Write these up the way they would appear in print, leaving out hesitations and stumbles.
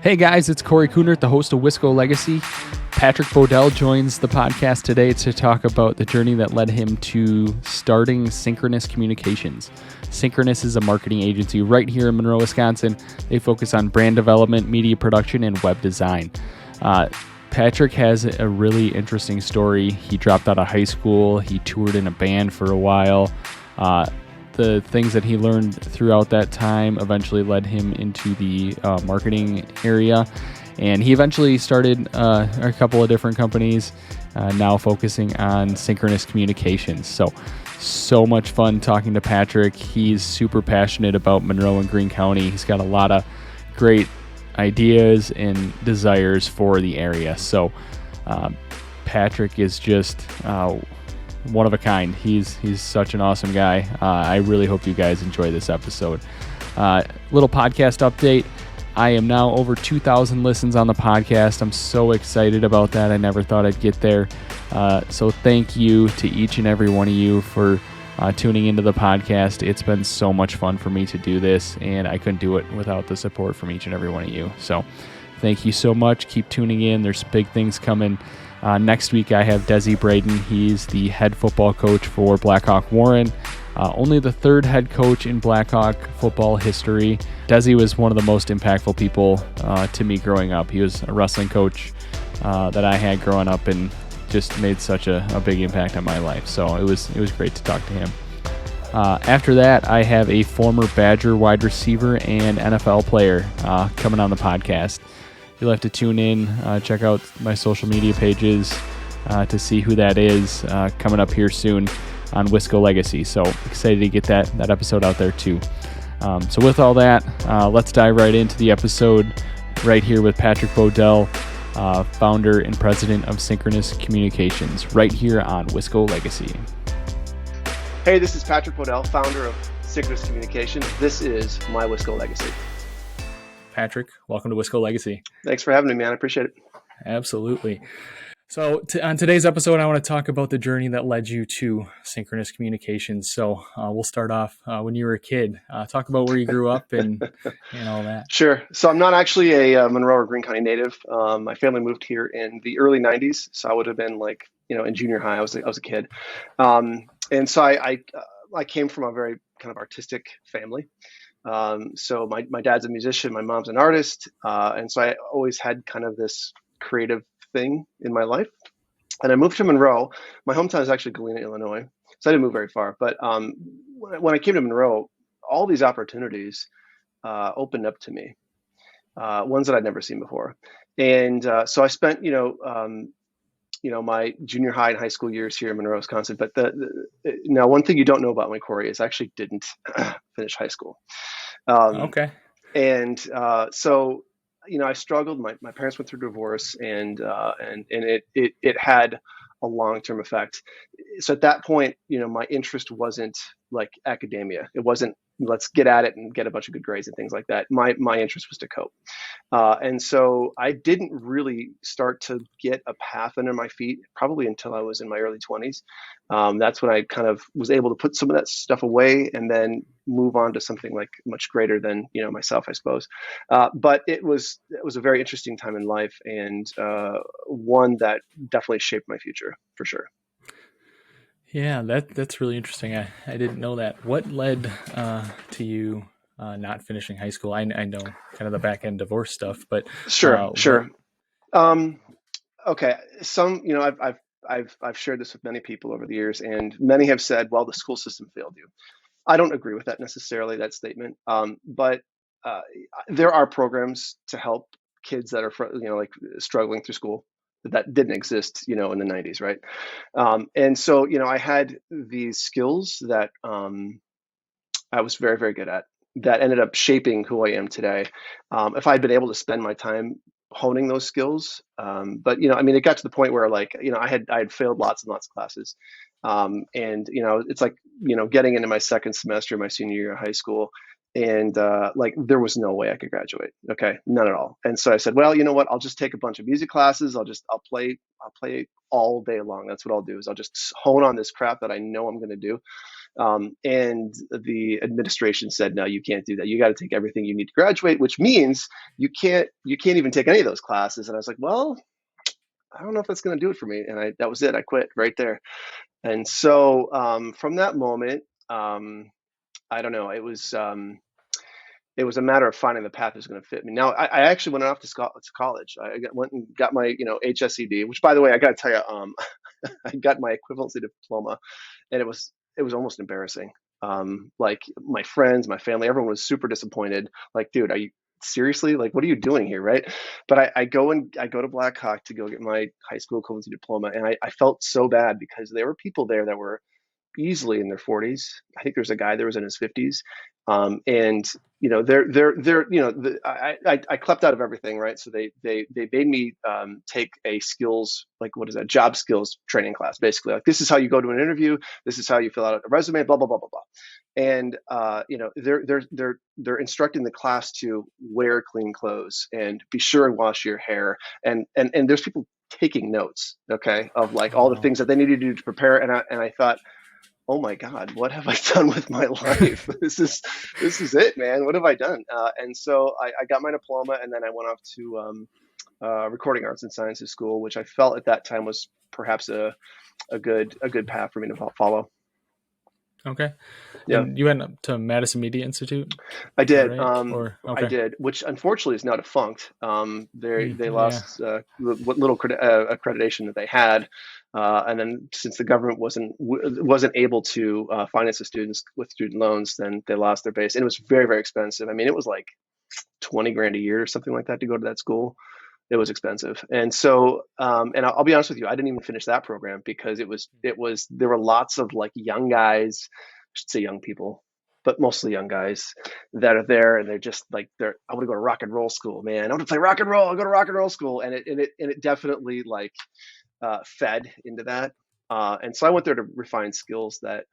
Hey guys, it's Corey Kunert, the host of Wisco Legacy. Patrick Bodell joins the podcast today to talk about the journey that led him to starting Synqronus Communications. Synchronous is a marketing agency right here in Monroe, Wisconsin. They focus on brand development, media production, and web design. Patrick has a really interesting story. He dropped out of high school. He toured in a band for a while. The things that he learned throughout that time eventually led him into the marketing area. And he eventually started a couple of different companies, now focusing on Synqronus Communications. So much fun talking to Patrick. He's super passionate about Monroe and Green County. He's got a lot of great ideas and desires for the area. So Patrick is just one of a kind. He's such an awesome guy. I really hope you guys enjoy this episode. Little podcast update. I am now over 2,000 listens on the podcast. I'm so excited about that. I never thought I'd get there. So thank you to each and every one of you for tuning into the podcast. It's been so much fun for me to do this, and I couldn't do it without the support from each and every one of you. So thank you so much. Keep tuning in. There's big things coming. Next week, I have Desi Brayden. He's the head football coach for Blackhawk Warren. Only the third head coach in Blackhawk football history. Desi was one of the most impactful people to me growing up. He was a wrestling coach that I had growing up and just made such a big impact on my life. So it was great to talk to him. After that, I have a former Badger wide receiver and NFL player coming on the podcast. You'll have to tune in, check out my social media pages to see who that is coming up here soon on Wisco Legacy. So excited to get that episode out there too. So with all that, let's dive right into the episode right here with Patrick Bodell, founder and president of Synqronus Communications, right here on Wisco Legacy. Hey, this is Patrick Bodell, founder of Synqronus Communications. This is my Wisco Legacy. Patrick, welcome to Wisco Legacy. Thanks for having me, man. I appreciate it. Absolutely. So on today's episode, I want to talk about the journey that led you to Synqronus Communications. So we'll start off when you were a kid. Talk about where you grew up and all that. Sure. So I'm not actually a Monroe or Green County native. My family moved here in the early 90s. So I would have been in junior high. I was a kid. And so I came from a very kind of artistic family. So my dad's a musician, my mom's an artist. And so I always had kind of this creative thing in my life. And I moved to Monroe. My hometown is actually Galena, Illinois. So I didn't move very far. But when I came to Monroe, all these opportunities opened up to me, ones that I'd never seen before. And so I spent, my junior high and high school years here in Monroe, Wisconsin. But now one thing you don't know about me, Corey, is I actually didn't finish high school. Okay. And so, I struggled. My parents went through divorce, and it had a long-term effect. So at that point, my interest wasn't like academia. It wasn't let's get at it and get a bunch of good grades and things like that. My interest was to cope. And so I didn't really start to get a path under my feet probably until I was in my early 20s. That's when I kind of was able to put some of that stuff away and then move on to something like much greater than, myself, I suppose. But it was a very interesting time in life, and one that definitely shaped my future for sure. Yeah, that's really interesting. I didn't know that. What led to you not finishing high school? I know kind of the back end divorce stuff, but sure. Okay. I've shared this with many people over the years, and many have said, "Well, the school system failed you." I don't agree with that necessarily, that statement. But there are programs to help kids that are struggling through school that didn't exist, in the 90s, right? And so, I had these skills that I was very, very good at that ended up shaping who I am today. If I'd been able to spend my time honing those skills, but it got to the point where I had failed lots and lots of classes, and it's like getting into my second semester, my senior year of high school. And there was no way I could graduate. Okay, none at all. And so I said, well, you know what? I'll just take a bunch of music classes. I'll play all day long. That's what I'll do, is I'll just hone on this crap that I know I'm going to do. And the administration said, no, you can't do that. You got to take everything you need to graduate, which means you can't even take any of those classes. And I was like, well, I don't know if that's going to do it for me. And that was it. I quit right there. And so from that moment, I don't know. It was a matter of finding the path that was going to fit me. Now, I actually went off to college. Went and got my, HSED, which, by the way, I got to tell you, I got my equivalency diploma, and it was almost embarrassing. Like my friends, my family, everyone was super disappointed. Like, dude, are you seriously? Like, what are you doing here, right? But I go to Black Hawk to go get my high school equivalency diploma, and I felt so bad because there were people there that were easily in their 40s. I think there's a guy that was in his 50s, and I clept out of everything, right? So they made me take a skills, like, what is that, job skills training class, basically. Like, this is how you go to an interview, this is how you fill out a resume, blah blah blah blah blah. And they're instructing the class to wear clean clothes and be sure and wash your hair, and there's people taking notes, okay, of like all the Wow. things that they needed to do to prepare. And I thought, oh my God, what have I done with my life? This is it, man. What have I done? And so I got my diploma, and then I went off to recording arts and sciences school, which I felt at that time was perhaps a good path for me to follow. Okay. Yeah, And you went up to Madison Media Institute, I is that did. right? Or I okay. did, which unfortunately is now defunct. They Yeah. lost what little accreditation that they had, and then since the government wasn't able to finance the students with student loans, then they lost their base, and it was very very expensive. I mean, it was like 20 grand a year or something like that to go to that school. It was expensive, and so and I'll be honest with you, I didn't even finish that program because it was there were lots of like young guys, I should say young people, but mostly young guys that are there, and they're just like I want to go to rock and roll school, man. I want to play rock and roll. I'll go to rock and roll school, and it definitely like fed into that. And so I went there to refine skills that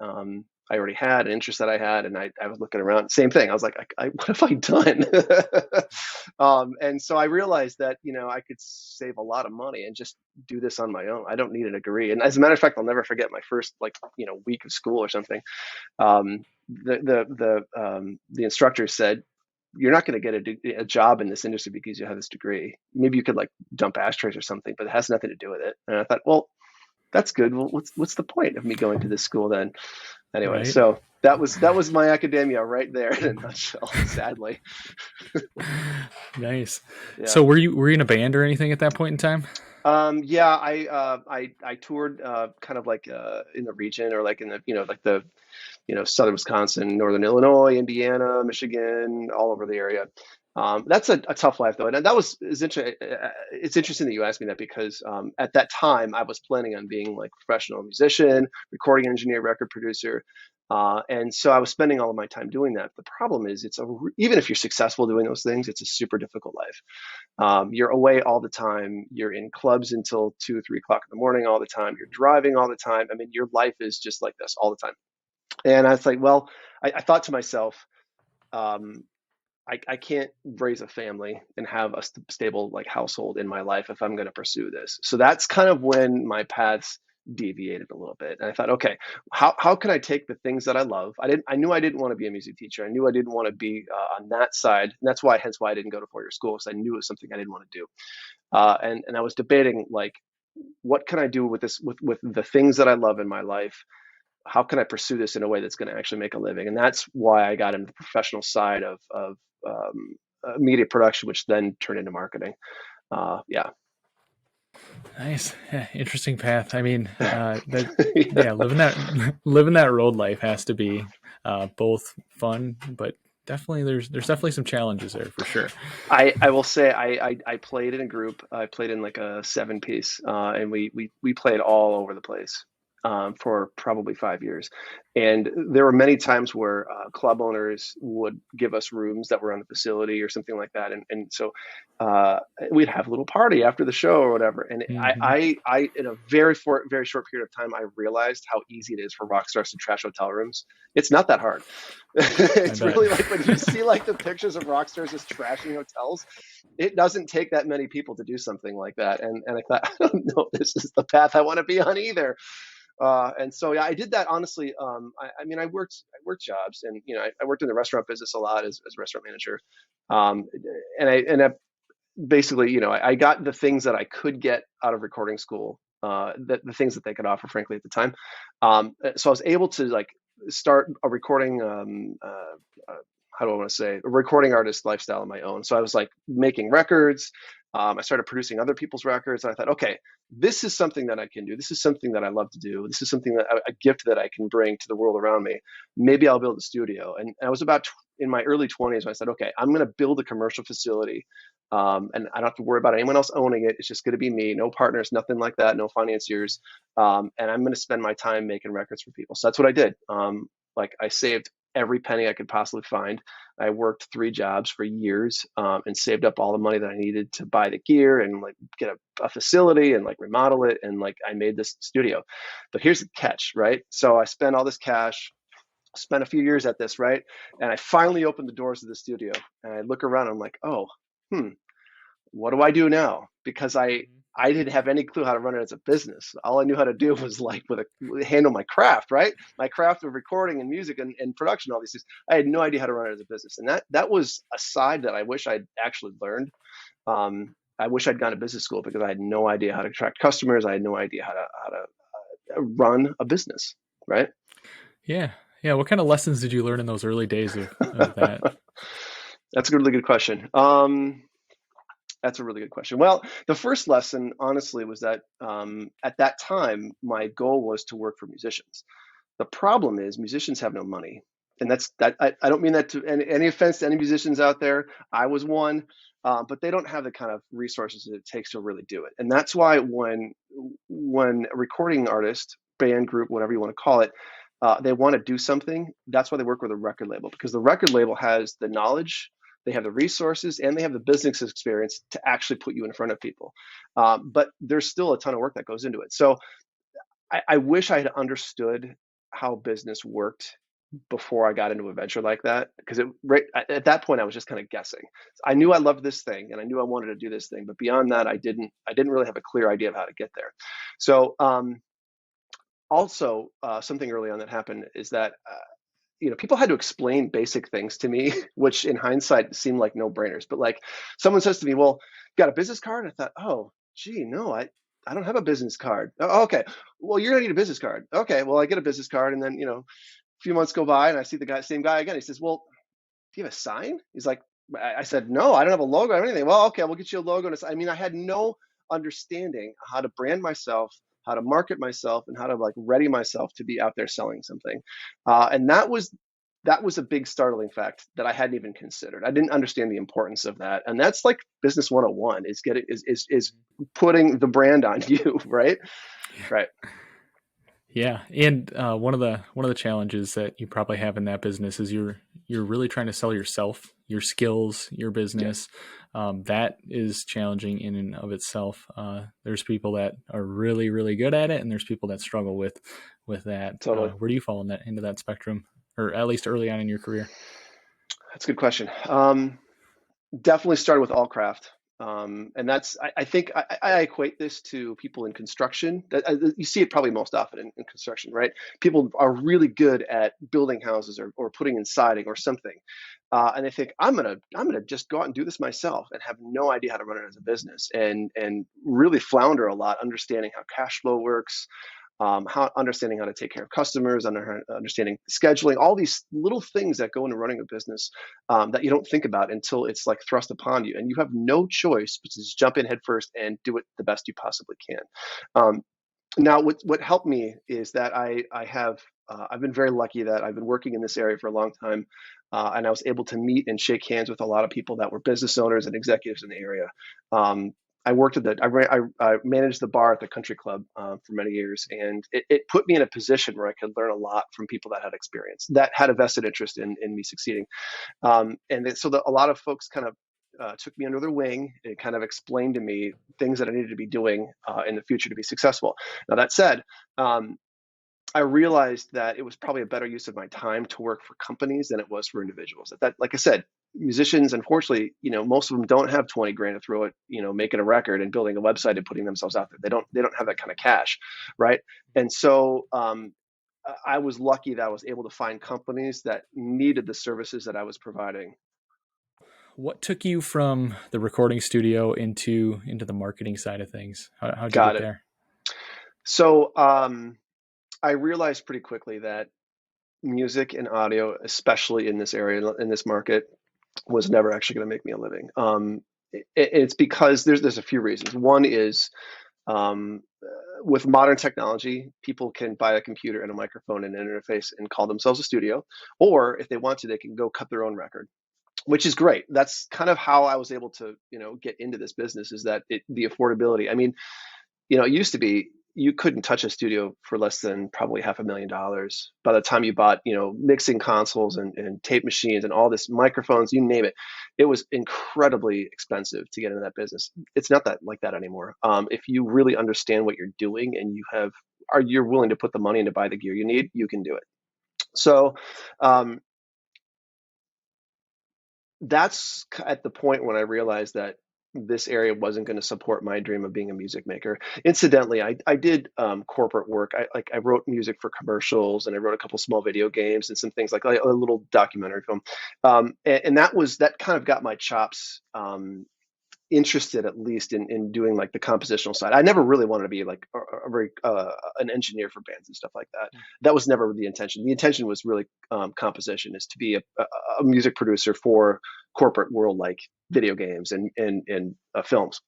I already had, an interest that I had, and I was looking around. Same thing. I was like, what have I done? And so I realized that I could save a lot of money and just do this on my own. I don't need a degree. And as a matter of fact, I'll never forget my first week of school or something. The instructor said, you're not going to get a job in this industry because you have this degree. Maybe you could like dump ashtrays or something, but it has nothing to do with it. And I thought, well, that's good. Well, what's the point of me going to this school then? Anyway, Right. so that was my academia right there in a nutshell. Sadly, Nice. yeah. So were you in a band or anything at that point in time? Yeah, I toured kind of like in the region, or like in the like the southern Wisconsin, northern Illinois, Indiana, Michigan, all over the area. That's a tough life though, and that was is interesting. It's interesting that you asked me that because at that time I was planning on being like a professional musician, recording engineer, record producer, and so I was spending all of my time doing that. The problem is, even if you're successful doing those things, it's a super difficult life. You're away all the time. You're in clubs until 2 or 3 o'clock in the morning all the time. You're driving all the time. I mean, your life is just like this all the time. And I was like, well, I thought to myself, um, I can't raise a family and have a stable like household in my life if I'm going to pursue this. So that's kind of when my paths deviated a little bit. And I thought, okay, how can I take the things that I love? I knew I didn't want to be a music teacher. I knew I didn't want to be on that side. And that's hence why I didn't go to four-year school, because I knew it was something I didn't want to do. And I was debating like, what can I do with this, with the things that I love in my life? How can I pursue this in a way that's going to actually make a living? And that's why I got into the professional side of media production, which then turned into marketing. Yeah. Nice. Yeah, interesting path. I mean, that Yeah. yeah, living that road life has to be both fun, but definitely there's definitely some challenges there for sure. I will say I played in a group. I played in like a 7 piece, and we played all over the place for probably 5 years. And there were many times where club owners would give us rooms that were on the facility or something like that, and so uh, we'd have a little party after the show or whatever. And Hmm. I in a very short period of time, I realized how easy it is for rock stars to trash hotel rooms. It's not that hard. I It's bet. really like when you see like the pictures of rock stars just trashing hotels, it doesn't take that many people to do something like that. And I thought, I don't know if this is the path I want to be on either. And so yeah, I did that honestly. I mean, I worked jobs, and I worked in the restaurant business a lot as a restaurant manager. Um, and I basically, I got the things that I could get out of recording school, the things that they could offer, frankly, at the time. So I was able to like start a recording, how do I want to say, a recording artist lifestyle on my own. So I was like making records. I started producing other people's records, and I thought, okay, this is something that I can do. This is something that I love to do. This is something that a gift that I can bring to the world around me. Maybe I'll build a studio. And I was about in my early 20s when I said, okay, I'm going to build a commercial facility, and I don't have to worry about anyone else owning it. It's just going to be me, no partners, nothing like that, no financiers. And I'm going to spend my time making records for people. So that's what I did. Like I saved every penny I could possibly find. I worked 3 jobs for years, and saved up all the money that I needed to buy the gear and like get a facility and like remodel it. And like I made this studio. But here's the catch, right? So I spent all this cash, spent a few years at this, right? And I finally opened the doors of the studio, and I look around, and I'm like, oh, what do I do now? Because I didn't have any clue how to run it as a business. All I knew how to do was like handle my craft, right? My craft of recording and music and production, all these things. I had no idea how to run it as a business, and that was a side that I wish I'd actually learned. I wish I'd gone to business school because I had no idea how to attract customers. I had no idea how to run a business, right? Yeah. Yeah. What kind of lessons did you learn in those early days of that? That's a really good question. That's a really good question. Well, the first lesson, honestly, was that at that time, my goal was to work for musicians. The problem is musicians have no money. And that's that. I don't mean that to any offense to any musicians out there. I was one, but they don't have the kind of resources that it takes to really do it. And that's why when a recording artist, band, group, whatever you want to call it, they want to do something, that's why they work with a record label, because the record label has the knowledge, they have the resources, and they have the business experience to actually put you in front of people. But there's still a ton of work that goes into it. So I wish I had understood how business worked before I got into a venture like that, because right at that point I was just kind of guessing. I knew I loved this thing and I knew I wanted to do this thing, but beyond that, I didn't really have a clear idea of how to get there. So also, something early on that happened is that people had to explain basic things to me, which in hindsight seemed like no brainers. But like someone says to me, "Well, got a business card?" I thought, "Oh, gee, no, I don't have a business card." "Oh, okay, well, you're gonna need a business card." "Okay, well, I get a business card, and then a few months go by, and I see the same guy again. He says, "Well, do you have a sign?" He's like, I said, "No, I don't have a logo or anything." "Well, okay, we'll get you a logo." And I mean, I had no understanding how to brand myself, how to market myself, and how to like ready myself to be out there selling something. And that was a big startling fact that I hadn't even considered. I didn't understand the importance of that. And that's like business 101 is putting the brand on you, right? Right. Yeah, and one of the challenges that you probably have in that business is you're really trying to sell yourself, your skills, your business. Yes. That is challenging in and of itself. There's people that are really really good at it, and there's people that struggle with that. Totally. Where do you fall into that spectrum, or at least early on in your career? That's a good question. Definitely started with all craft. And I think I equate this to people in construction. You see it probably most often in construction, right? People are really good at building houses or putting in siding or something, and they think I'm gonna just go out and do this myself and have no idea how to run it as a business, and really flounder a lot understanding how cash flow works, how understanding how to take care of customers, understanding scheduling, all these little things that go into running a business, that you don't think about until it's like thrust upon you, and you have no choice but to just jump in head first and do it the best you possibly can. Now, what helped me is that I've been very lucky that I've been working in this area for a long time, and I was able to meet and shake hands with a lot of people that were business owners and executives in the area. I worked I managed the bar at the country club, for many years, and it put me in a position where I could learn a lot from people that had experience, that had a vested interest in me succeeding. A lot of folks kind of took me under their wing and kind of explained to me things that I needed to be doing in the future to be successful. Now that said, I realized that it was probably a better use of my time to work for companies than it was for individuals. That, like I said, musicians, unfortunately, most of them don't have 20 grand to throw at, making a record and building a website and putting themselves out there. They don't have that kind of cash, right? And so I was lucky that I was able to find companies that needed the services that I was providing. What took you from the recording studio into the marketing side of things? How'd you Got get it. there? So I realized pretty quickly that music and audio, especially in this area, in this market, was never actually going to make me a living. It's because there's a few reasons. One is um, with modern technology, people can buy a computer and a microphone and an interface and call themselves a studio, or if they want to, they can go cut their own record, which is great. That's kind of how I was able to, get into this business. Is that the affordability? I mean, it used to be you couldn't touch a studio for less than probably $500,000 by the time you bought, mixing consoles and tape machines and all this microphones, you name it. It was incredibly expensive to get into that business. It's not that like that anymore. If you really understand what you're doing and you're willing to put the money in to buy the gear you need, you can do it. So um, that's at the point when I realized that this area wasn't going to support my dream of being a music maker. Incidentally, I did corporate work. I wrote music for commercials, and I wrote a couple small video games and some things like a little documentary film. And that kind of got my chops interested, at least in doing like the compositional side. I never really wanted to be like a very an engineer for bands and stuff like that. That was never the intention. The intention was really composition, is to be a music producer for corporate world, like video games and films,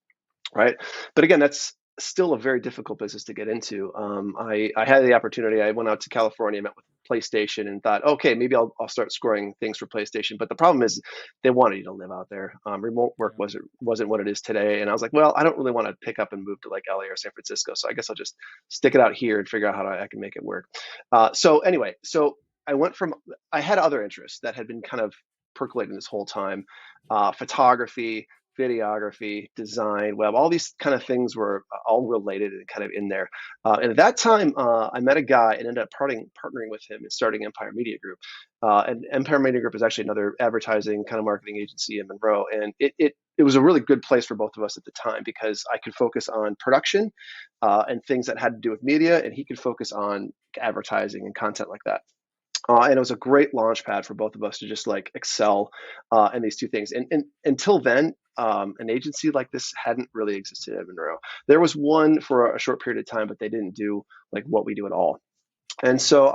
right? But again, that's still a very difficult business to get into. I had the opportunity. I went out to California, met with PlayStation, and thought, okay, maybe I'll start scoring things for PlayStation. But the problem is, they wanted you to live out there. Remote work wasn't what it is today, and I was like, well, I don't really want to pick up and move to like LA or San Francisco. So I guess I'll just stick it out here and figure out how I can make it work. So anyway, I had other interests that had been kind of percolating this whole time, photography, videography, design, web, all these kind of things were all related and kind of in there. And at that time, I met a guy and ended up partnering with him and starting Empire Media Group. And Empire Media Group is actually another advertising kind of marketing agency in Monroe. And it was a really good place for both of us at the time, because I could focus on production and things that had to do with media, and he could focus on advertising and content like that. And it was a great launch pad for both of us to just like excel in these two things. And until then, an agency like this hadn't really existed at Monroe. There was one for a short period of time, but they didn't do like what we do at all. And so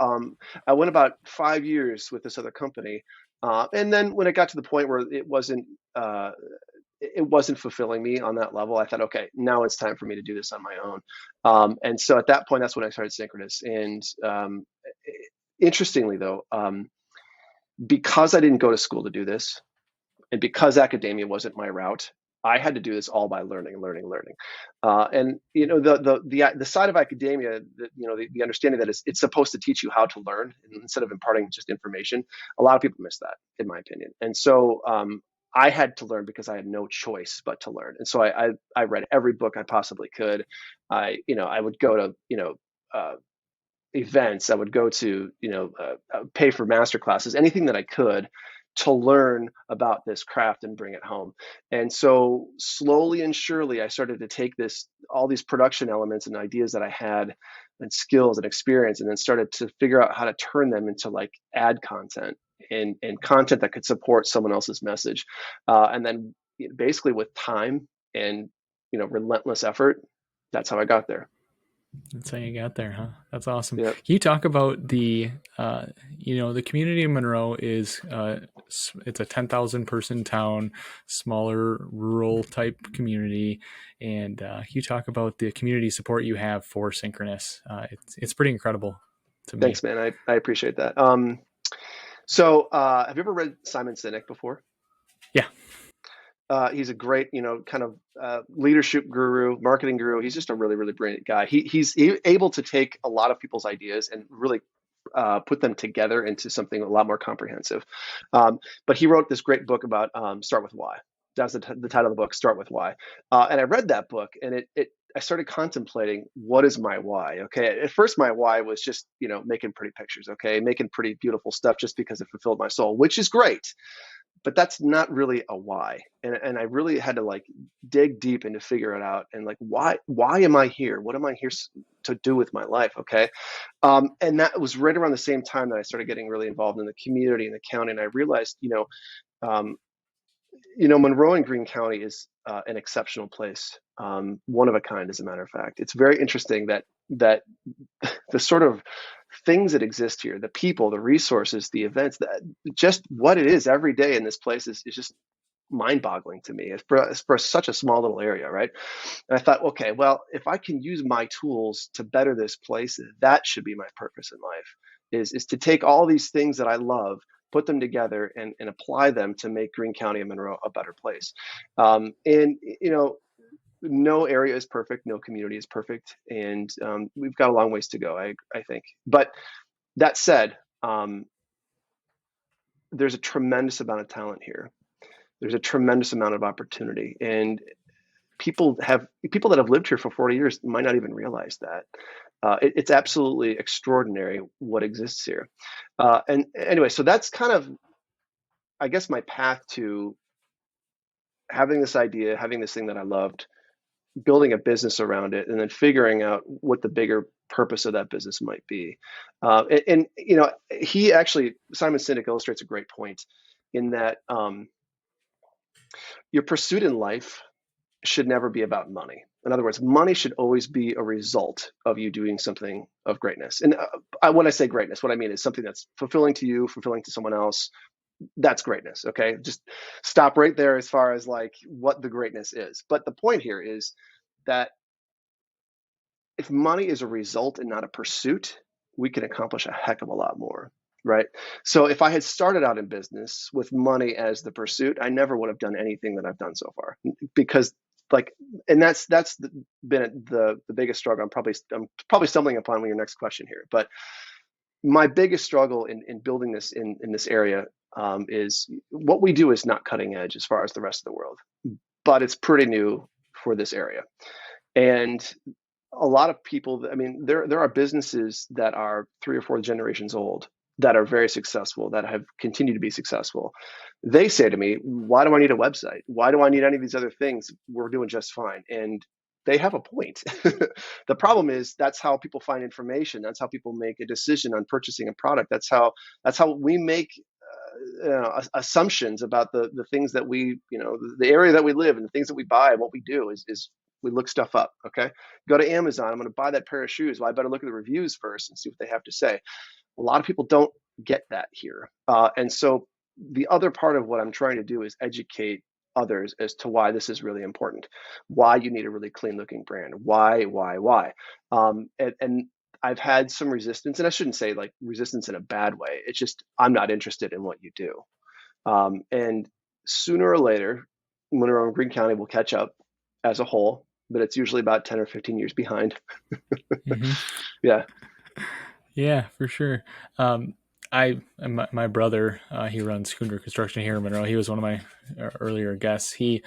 I went about 5 years with this other company. And then when it got to the point where it wasn't fulfilling me on that level, I thought, okay, now it's time for me to do this on my own. And so at that point, that's when I started Synchronous. And interestingly, though, because I didn't go to school to do this, and because academia wasn't my route, I had to do this all by learning. And the side of academia, the understanding that it's supposed to teach you how to learn instead of imparting just information. A lot of people miss that, in my opinion. And so I had to learn because I had no choice but to learn. And so I read every book I possibly could. I would go to events. I would go to pay for master classes, anything that I could to learn about this craft and bring it home. And so slowly and surely, I started to take all these production elements and ideas that I had and skills and experience, and then started to figure out how to turn them into like ad content and content that could support someone else's message. And then basically with time and relentless effort, that's how I got there. That's how you got there, huh? That's awesome. Yep. Can you talk about the community of Monroe is, it's a 10,000 person town, smaller rural type community. And can you talk about the community support you have for Synchronous? It's pretty incredible to me. Thanks, man. I appreciate that. So have you ever read Simon Sinek before? Yeah. He's a great, kind of leadership guru, marketing guru. He's just a really, really brilliant guy. He's able to take a lot of people's ideas and really put them together into something a lot more comprehensive. But he wrote this great book about Start with Why. That's the title of the book, Start with Why. And I read that book, and I started contemplating, what is my why? Okay. At first, my why was just, making pretty pictures. Okay. Making pretty beautiful stuff just because it fulfilled my soul, which is great, but that's not really a why. And I really had to like dig deep and to figure it out. And like, why am I here? What am I here to do with my life? Okay. And that was right around the same time that I started getting really involved in the community and the county. And I realized, um, Monroe and Green County is an exceptional place, one of a kind, as a matter of fact. It's very interesting that the sort of things that exist here, the people, the resources, the events, that just what it is every day in this place is just mind-boggling to me. It's for such a small little area, right? And I thought, okay, well, if I can use my tools to better this place, that should be my purpose in life, is to take all these things that I love, put them together and apply them to make Greene County and Monroe a better place. And no area is perfect, no community is perfect, and we've got a long ways to go, I think. But that said, there's a tremendous amount of talent here. There's a tremendous amount of opportunity, and people that have lived here for 40 years might not even realize that. It's absolutely extraordinary what exists here. And anyway, so that's kind of, I guess, my path to having this idea, having this thing that I loved, building a business around it, and then figuring out what the bigger purpose of that business might be. And he actually, Simon Sinek illustrates a great point in that your pursuit in life should never be about money. In other words, money should always be a result of you doing something of greatness. And when I say greatness, what I mean is something that's fulfilling to you, fulfilling to someone else. That's greatness. Okay. Just stop right there as far as like what the greatness is. But the point here is that if money is a result and not a pursuit, we can accomplish a heck of a lot more. Right. So if I had started out in business with money as the pursuit, I never would have done anything that I've done so far, because and that's been the biggest struggle. I'm probably stumbling upon your next question here, but my biggest struggle in building this in this area is what we do is not cutting edge as far as the rest of the world, but it's pretty new for this area. And a lot of people, I mean, there are businesses that are 3 or 4 generations old that are very successful, that have continued to be successful. They say to me, why do I need a website? Why do I need any of these other things? We're doing just fine. And they have a point. The problem is that's how people find information. That's how people make a decision on purchasing a product. That's how we make assumptions about the things that we, the area that we live and the things that we buy and what we do is we look stuff up. Okay. Go to Amazon. I'm going to buy that pair of shoes. Well, I better look at the reviews first and see what they have to say. A lot of people don't get that here. And so the other part of what I'm trying to do is educate others as to why this is really important, why you need a really clean looking brand, why. And I've had some resistance, and I shouldn't say like resistance in a bad way. It's just, I'm not interested in what you do. And sooner or later, Monroe and Green County will catch up as a whole, but it's usually about 10 or 15 years behind. Mm-hmm. Yeah. Yeah, for sure. My brother, he runs Schooner Construction here in Monroe. He was one of my earlier guests. He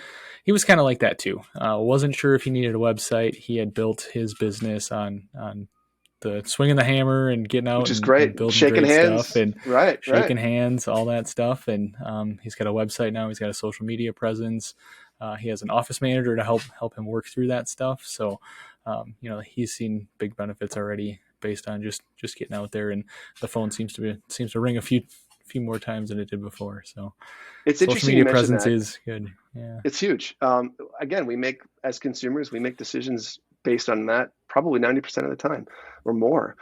was kind of like that too. Wasn't sure if he needed a website. He had built his business on the swinging the hammer and getting out, which is and great. building Shaking great hands. stuff and right. shaking hands, all that stuff. And he's got a website now. He's got a social media presence. He has an office manager to help him work through that stuff. So, he's seen big benefits already based on just getting out there, and the phone seems to ring a few more times than it did before. So it's social interesting media you mention presence that. is good. Yeah, It's huge. Again, as consumers, we make decisions based on that probably 90% of the time or more.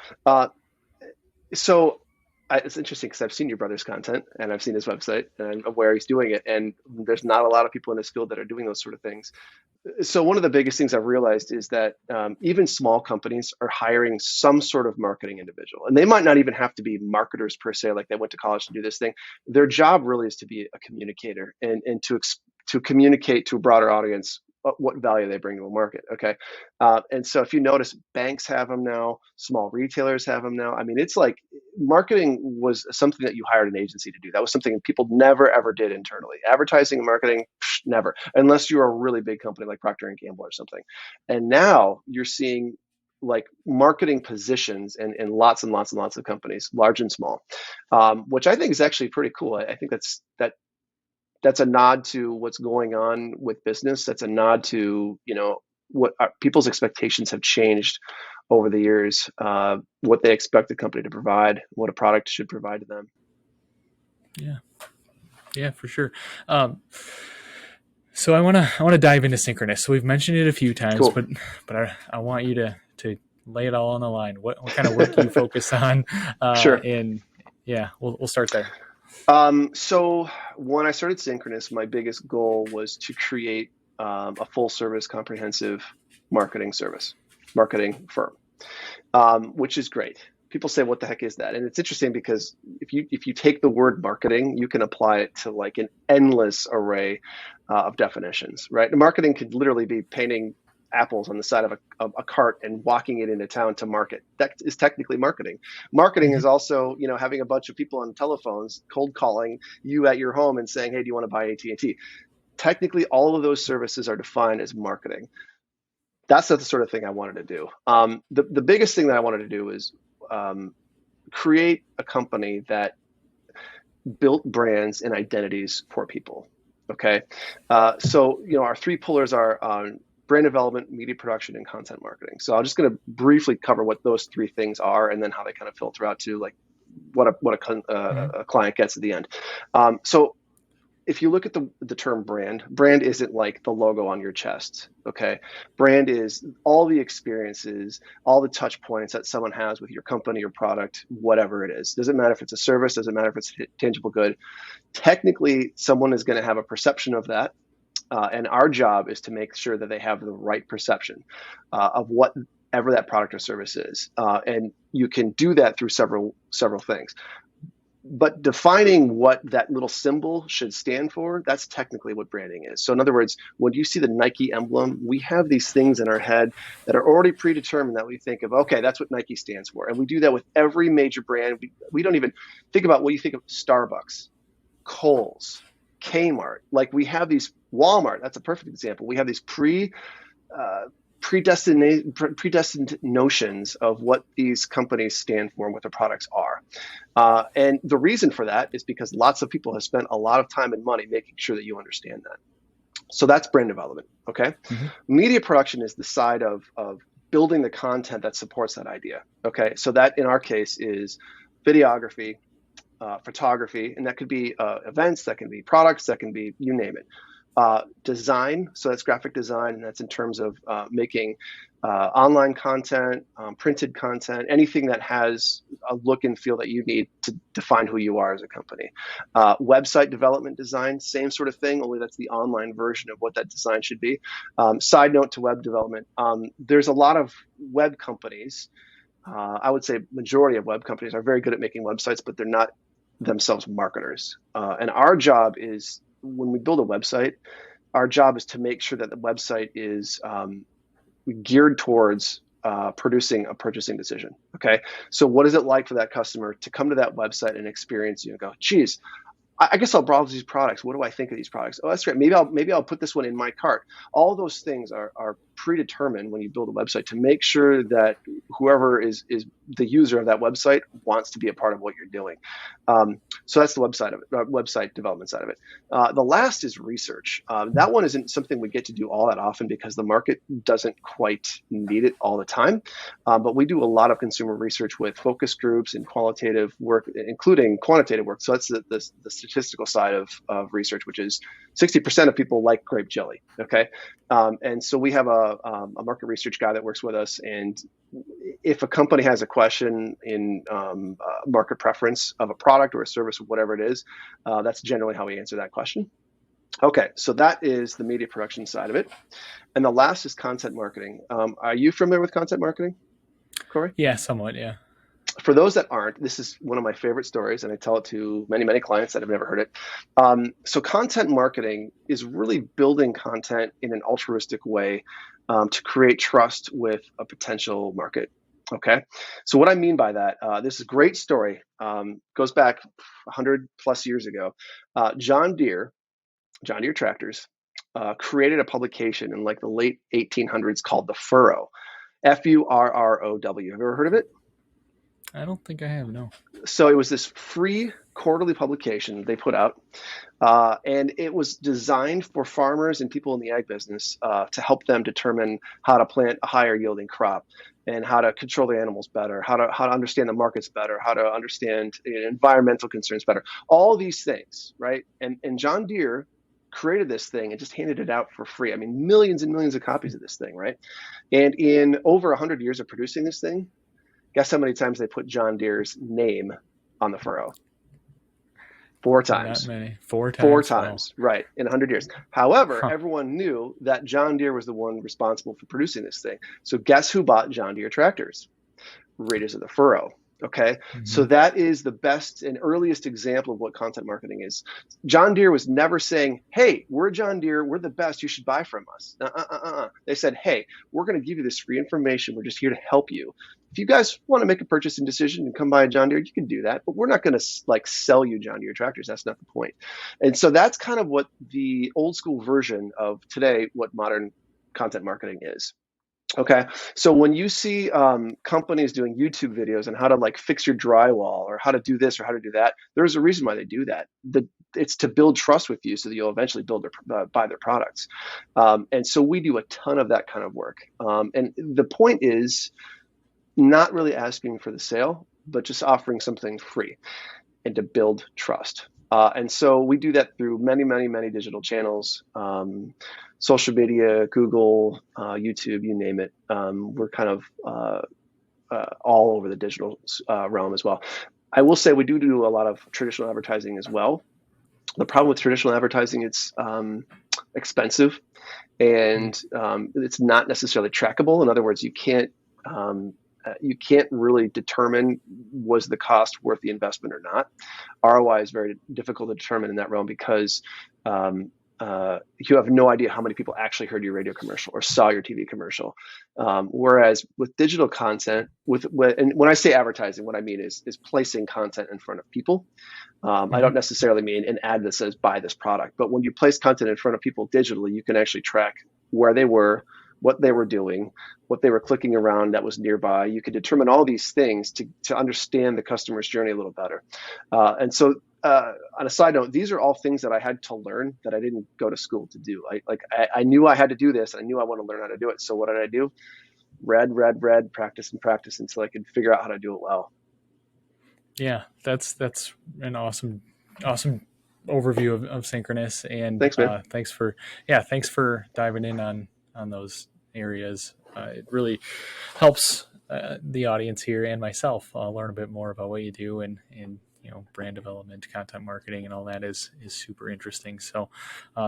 It's interesting because I've seen your brother's content and I've seen his website and I'm aware he's doing it. And there's not a lot of people in this field that are doing those sort of things. So one of the biggest things I've realized is that even small companies are hiring some sort of marketing individual, and they might not even have to be marketers per se, like they went to college to do this thing. Their job really is to be a communicator and to communicate to a broader audience what value they bring to a market. Okay. And so if you notice, banks have them now, small retailers have them now. I mean, it's like marketing was something that you hired an agency to do. That was something people never ever did internally. Advertising and marketing, never, unless you're a really big company like Procter and Gamble or something. And now you're seeing like marketing positions in lots and lots and lots of companies, large and small, which I think is actually pretty cool. I think that's a nod to what's going on with business. That's a nod to, what people's expectations have changed over the years, what they expect the company to provide, what a product should provide to them. Yeah, for sure. So I want to dive into Synchronous. So we've mentioned it a few times, Cool. but I want you to lay it all on the line. What kind of work do you focus on? Sure. And yeah, we'll start there. So when I started Synchronous, my biggest goal was to create a full service, comprehensive marketing firm, which is great. People say, what the heck is that? And it's interesting because if you take the word marketing, you can apply it to like an endless array of definitions, right? And marketing could literally be painting apples on the side of a cart and walking it into town to market. That is technically marketing. Marketing is also, having a bunch of people on telephones, cold calling you at your home and saying, hey, do you want to buy AT&T? Technically, all of those services are defined as marketing. That's not the sort of thing I wanted to do. The biggest thing that I wanted to do is create a company that built brands and identities for people. Okay. So, our three pillars are brand development, media production, and content marketing. So I'm just going to briefly cover what those three things are and then how they kind of filter out to like what a client gets at the end. So if you look at the term brand isn't like the logo on your chest, okay? Brand is all the experiences, all the touch points that someone has with your company or product, whatever it is. Doesn't matter if it's a service, doesn't matter if it's a tangible good. Technically, someone is going to have a perception of that. And our job is to make sure that they have the right perception of whatever that product or service is. And you can do that through several things. But defining what that little symbol should stand for, that's technically what branding is. So in other words, when you see the Nike emblem, we have these things in our head that are already predetermined that we think of, okay, that's what Nike stands for. And we do that with every major brand. We don't even think about what you think of Starbucks, Kohl's, Kmart. Like we have these, Walmart, that's a perfect example. We have these predestined notions of what these companies stand for and what their products are. And the reason for that is because lots of people have spent a lot of time and money making sure that you understand that. So that's brand development, okay? Media production is the side of building the content that supports that idea, okay? So that in our case is videography, photography, and that could be events, that can be products, that can be, you name it. Design, so that's graphic design, and that's in terms of making online content, printed content, anything that has a look and feel that you need to define who you are as a company. Website development design, same sort of thing, only that's the online version of what that design should be. Side note to web development, there's a lot of web companies, I would say majority of web companies are very good at making websites, but they're not themselves marketers. And our job is, when we build a website, our job is to make sure that the website is geared towards producing a purchasing decision. Okay. So what is it like for that customer to come to that website and experience you and go, geez, I guess I'll browse these products. What do I think of these products? Oh, that's great. Maybe I'll put this one in my cart. All those things are predetermined when you build a website to make sure that whoever is the user of that website wants to be a part of what you're doing. So that's the website development side of it. The last is research. That one isn't something we get to do all that often because the market doesn't quite need it all the time. But we do a lot of consumer research with focus groups and qualitative work, including quantitative work. So that's the statistical side of research, which is 60% of people like grape jelly. Okay. And so we have a market research guy that works with us. And if a company has a question in market preference of a product or a service or whatever it is, that's generally how we answer that question. Okay, so that is the media production side of it. And the last is content marketing. Are you familiar with content marketing, Corey? Yeah, somewhat, yeah. For those that aren't, this is one of my favorite stories, and I tell it to many, many clients that have never heard it. So content marketing is really building content in an altruistic way to create trust with a potential market Okay, so what I mean by that, this is a great story. Goes back 100 plus years ago. John Deere tractors, created a publication in like the late 1800s called the Furrow, Furrow. Have you ever heard of it? I don't think I have, no. So it was this free quarterly publication they put out, and it was designed for farmers and people in the ag business to help them determine how to plant a higher yielding crop and how to control the animals better, how to understand the markets better, how to understand environmental concerns better, all these things, right? And John Deere created this thing and just handed it out for free. I mean, millions and millions of copies of this thing, right? And in over 100 years of producing this thing, guess how many times they put John Deere's name on the furrow? 4 times. Not many. 4 times? 4 times, Wow. right, in 100 years. However, Huh. everyone knew that John Deere was the one responsible for producing this thing. So guess who bought John Deere tractors? Readers of the Furrow. Okay, so Mm-hmm. that is the best and earliest example of what content marketing is. John Deere was never saying, hey, we're John Deere, we're the best, you should buy from us. They said, hey, we're going to give you this free information, we're just here to help you. If you guys want to make a purchasing decision and come buy a John Deere, you can do that, but we're not going to like sell you John Deere tractors. That's not the point. And so that's kind of what the old school version of today, what modern content marketing is. Okay, so when you see companies doing YouTube videos on how to like fix your drywall or how to do this or how to do that, there's a reason why they do that. It's to build trust with you so that you'll eventually buy their products. And so we do a ton of that kind of work. And the point is not really asking for the sale, but just offering something free and to build trust. And so we do that through many, many, many digital channels, social media, Google, YouTube, you name it. We're kind of all over the digital realm as well. I will say we do a lot of traditional advertising as well. The problem with traditional advertising, it's expensive and it's not necessarily trackable. In other words, you can't really determine was the cost worth the investment or not. ROI is very difficult to determine in that realm because you have no idea how many people actually heard your radio commercial or saw your TV commercial. Whereas with digital content, and when I say advertising, what I mean is placing content in front of people. I don't necessarily mean an ad that says buy this product, but when you place content in front of people digitally, you can actually track where they were, what they were doing, what they were clicking around that was nearby. You could determine all these things to understand the customer's journey a little better. And so on a side note, these are all things that I had to learn that I didn't go to school to do. I knew I had to do this, and I knew I wanted to learn how to do it. So what did I do? Read, practice and practice until I could figure out how to do it well. Yeah, that's an awesome overview of Synchronous, and Thanks, man. thanks for diving in on those areas. It really helps the audience here and myself learn a bit more about what you do, and brand development, content marketing, and all that is super interesting. So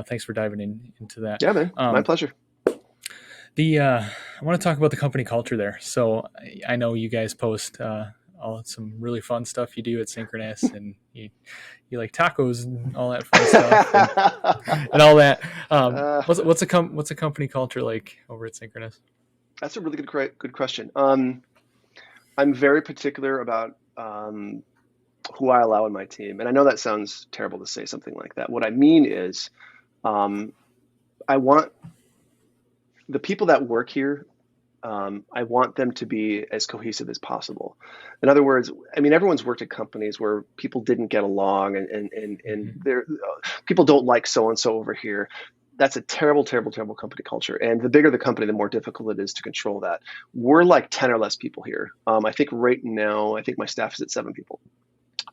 thanks for diving into that. Yeah, man, my pleasure. I want to talk about the company culture there. So I know you guys post some really fun stuff you do at Synchronous, and you like tacos and all that fun stuff and all that. What's a company culture like over at Synchronous? That's a really good question. I'm very particular about who I allow in my team, and I know that sounds terrible to say something like that. What I mean is, I want the people that work here, I want them to be as cohesive as possible. In other words, I mean, everyone's worked at companies where people didn't get along and people don't like so-and-so over here. That's a terrible, terrible, terrible company culture. And the bigger the company, the more difficult it is to control that. We're like 10 or less people here. I think right now, my staff is at 7 people.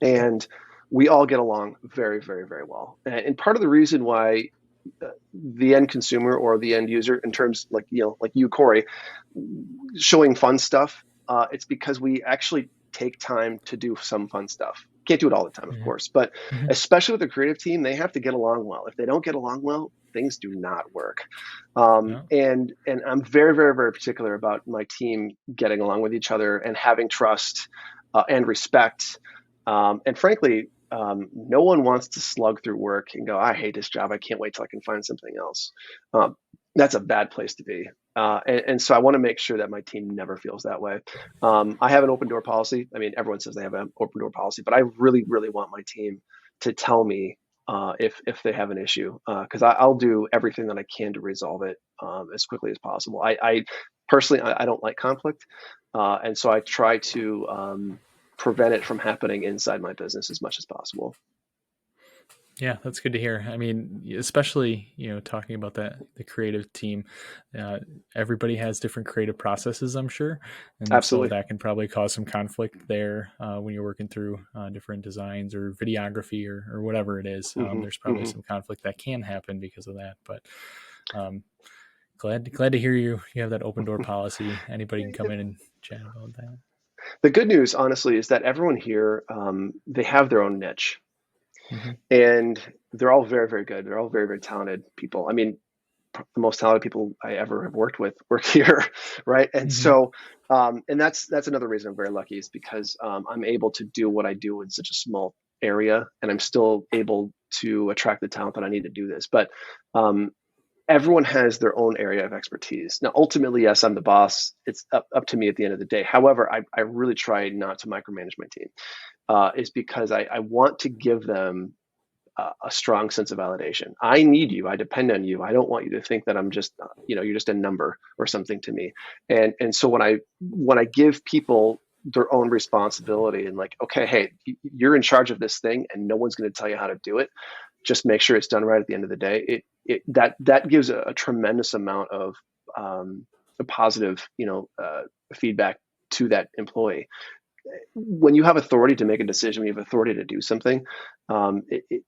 And we all get along very, very, very well. And part of the reason why the end consumer or the end user, in terms like you, Corey, showing fun stuff, it's because we actually take time to do some fun stuff. Can't do it all the time, of course, but especially with the creative team, they have to get along well. If they don't get along well, things do not work. And I'm very, very, very particular about my team getting along with each other and having trust and respect. And frankly, no one wants to slug through work and go, I hate this job. I can't wait till I can find something else. That's a bad place to be. And so I want to make sure that my team never feels that way. I have an open door policy. I mean, everyone says they have an open door policy, but I really, really want my team to tell me if they have an issue, because I'll do everything that I can to resolve it as quickly as possible. I personally, I don't like conflict, and so I try to prevent it from happening inside my business as much as possible. Yeah, that's good to hear. I mean, especially, talking about the creative team, uh, everybody has different creative processes, I'm sure. And so Absolutely. that can probably cause some conflict there when you're working through different designs or videography or whatever it is. Hmm. There's probably Hmm. some conflict that can happen because of that. But um, glad to hear you have that open door policy. Anybody can come in and chat about that. The good news, honestly, is that everyone here, they have their own niche, Hmm. and they're all very, very good. They're all very, very talented people. I mean, the most talented people I ever have worked with work here, right? And Hmm. so, and that's another reason I'm very lucky, is because I'm able to do what I do in such a small area, and I'm still able to attract the talent that I need to do this. But um, everyone has their own area of expertise. Now, ultimately, yes, I'm the boss. It's up to me at the end of the day. However, I really try not to micromanage my team, is because I want to give them a strong sense of validation. I need you. I depend on you. I don't want you to think that I'm just, you're just a number or something to me. And so when I give people their own responsibility and like, okay, hey, you're in charge of this thing, and no one's going to tell you how to do it. Just make sure it's done right at the end of the day. That gives a tremendous amount of a positive, feedback to that employee. When you have authority to make a decision, when you have authority to do something, it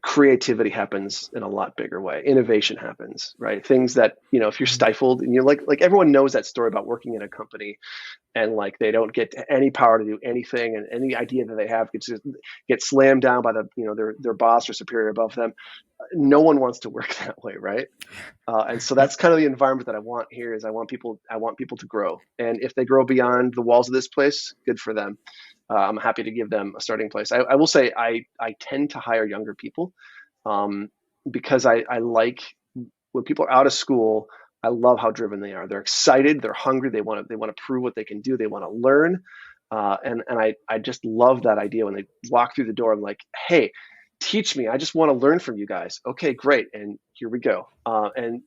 creativity happens in a lot bigger way. Innovation happens, right? Things that, if you're stifled, and you're like everyone knows that story about working in a company, and like they don't get any power to do anything, and any idea that they have gets slammed down by their boss or superior above them. No one wants to work that way, right? And so Yep. that's kind of the environment that I want here. Is I want people to grow, and if they grow beyond the walls of this place, good for them. I'm happy to give them a starting place. I will say I tend to hire younger people, um, because I like when people are out of school. I love how driven they are. They're excited. They're hungry. They want to prove what they can do. They want to learn, and I just love that idea when they walk through the door. I'm like, hey, teach me. I just want to learn from you guys. Okay, great. And here we go. And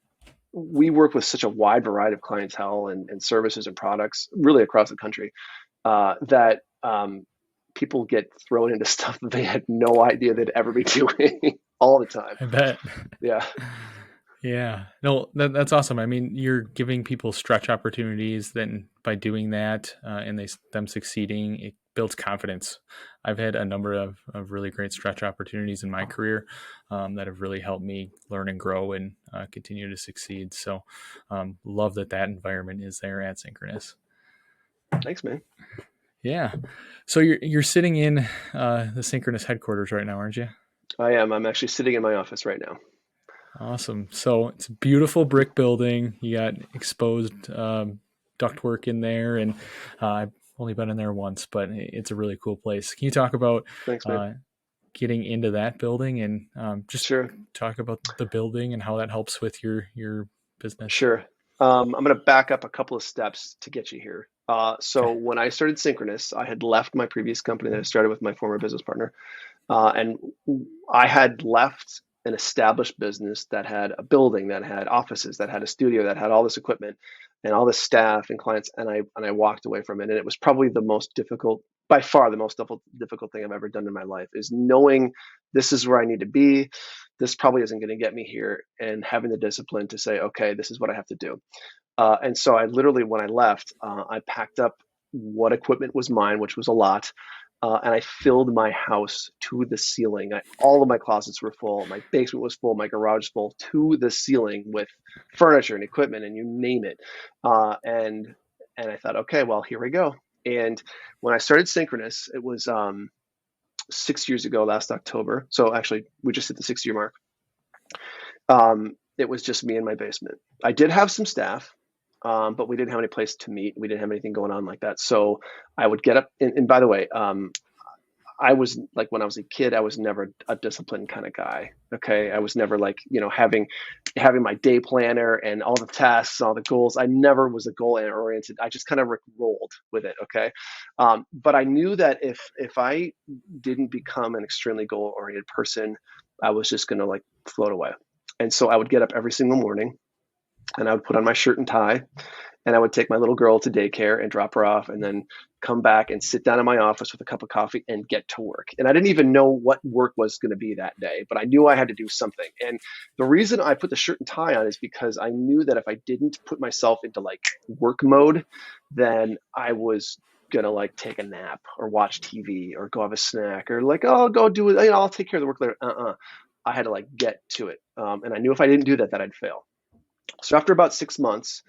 we work with such a wide variety of clientele and services and products really across the country, that people get thrown into stuff that they had no idea they'd ever be doing all the time. I bet. Yeah. Yeah, no, that's awesome. I mean, you're giving people stretch opportunities. Then by doing that, and them succeeding, it builds confidence. I've had a number of really great stretch opportunities in my career that have really helped me learn and grow and continue to succeed. So, love that environment is there at Synchronous. Thanks, man. Yeah. So you're sitting in the Synchronous headquarters right now, aren't you? I am. I'm actually sitting in my office right now. Awesome. So it's a beautiful brick building. You got exposed ductwork in there, and I've only been in there once, but it's a really cool place. Can you talk about Thanks, man. uh, getting into that building and just Sure. talk about the building and how that helps with your business? Sure. I'm going to back up a couple of steps to get you here. So Okay. when I started Synchronous, I had left my previous company that I started with my former business partner. And I had left an established business that had a building, that had offices, that had a studio, that had all this equipment and all this staff and clients, and I walked away from it. And it was probably the most difficult, by far the most difficult thing I've ever done in my life, is knowing this is where I need to be. This probably isn't going to get me here, and having the discipline to say, okay, this is what I have to do. And so I literally, when I left, I packed up what equipment was mine, which was a lot, and I filled my house to the ceiling. All of my closets were full. My basement was full. My garage was full to the ceiling with furniture and equipment and you name it. And I thought, okay, well, here we go. And when I started Synchronous, it was 6 years ago, last October. So actually, we just hit the 6 year mark. It was just me in my basement. I did have some staff, but we didn't have any place to meet. We didn't have anything going on like that. So I would get up. And by the way, I was like, when I was a kid, I was never a disciplined kind of guy. Okay. I was never like, having my day planner and all the tasks, all the goals. I never was a goal oriented. I just kind of rolled with it. Okay. But I knew that if I didn't become an extremely goal oriented person, I was just going to like float away. And so I would get up every single morning and I would put on my shirt and tie and I would take my little girl to daycare and drop her off and then come back and sit down in my office with a cup of coffee and get to work. And I didn't even know what work was going to be that day, but I knew I had to do something. And the reason I put the shirt and tie on is because I knew that if I didn't put myself into like work mode, then I was going to like take a nap or watch TV or go have a snack or like, oh, I'll go do it. I'll take care of the work later. I had to like get to it. And I knew if I didn't do that, that I'd fail. So after about 6 months,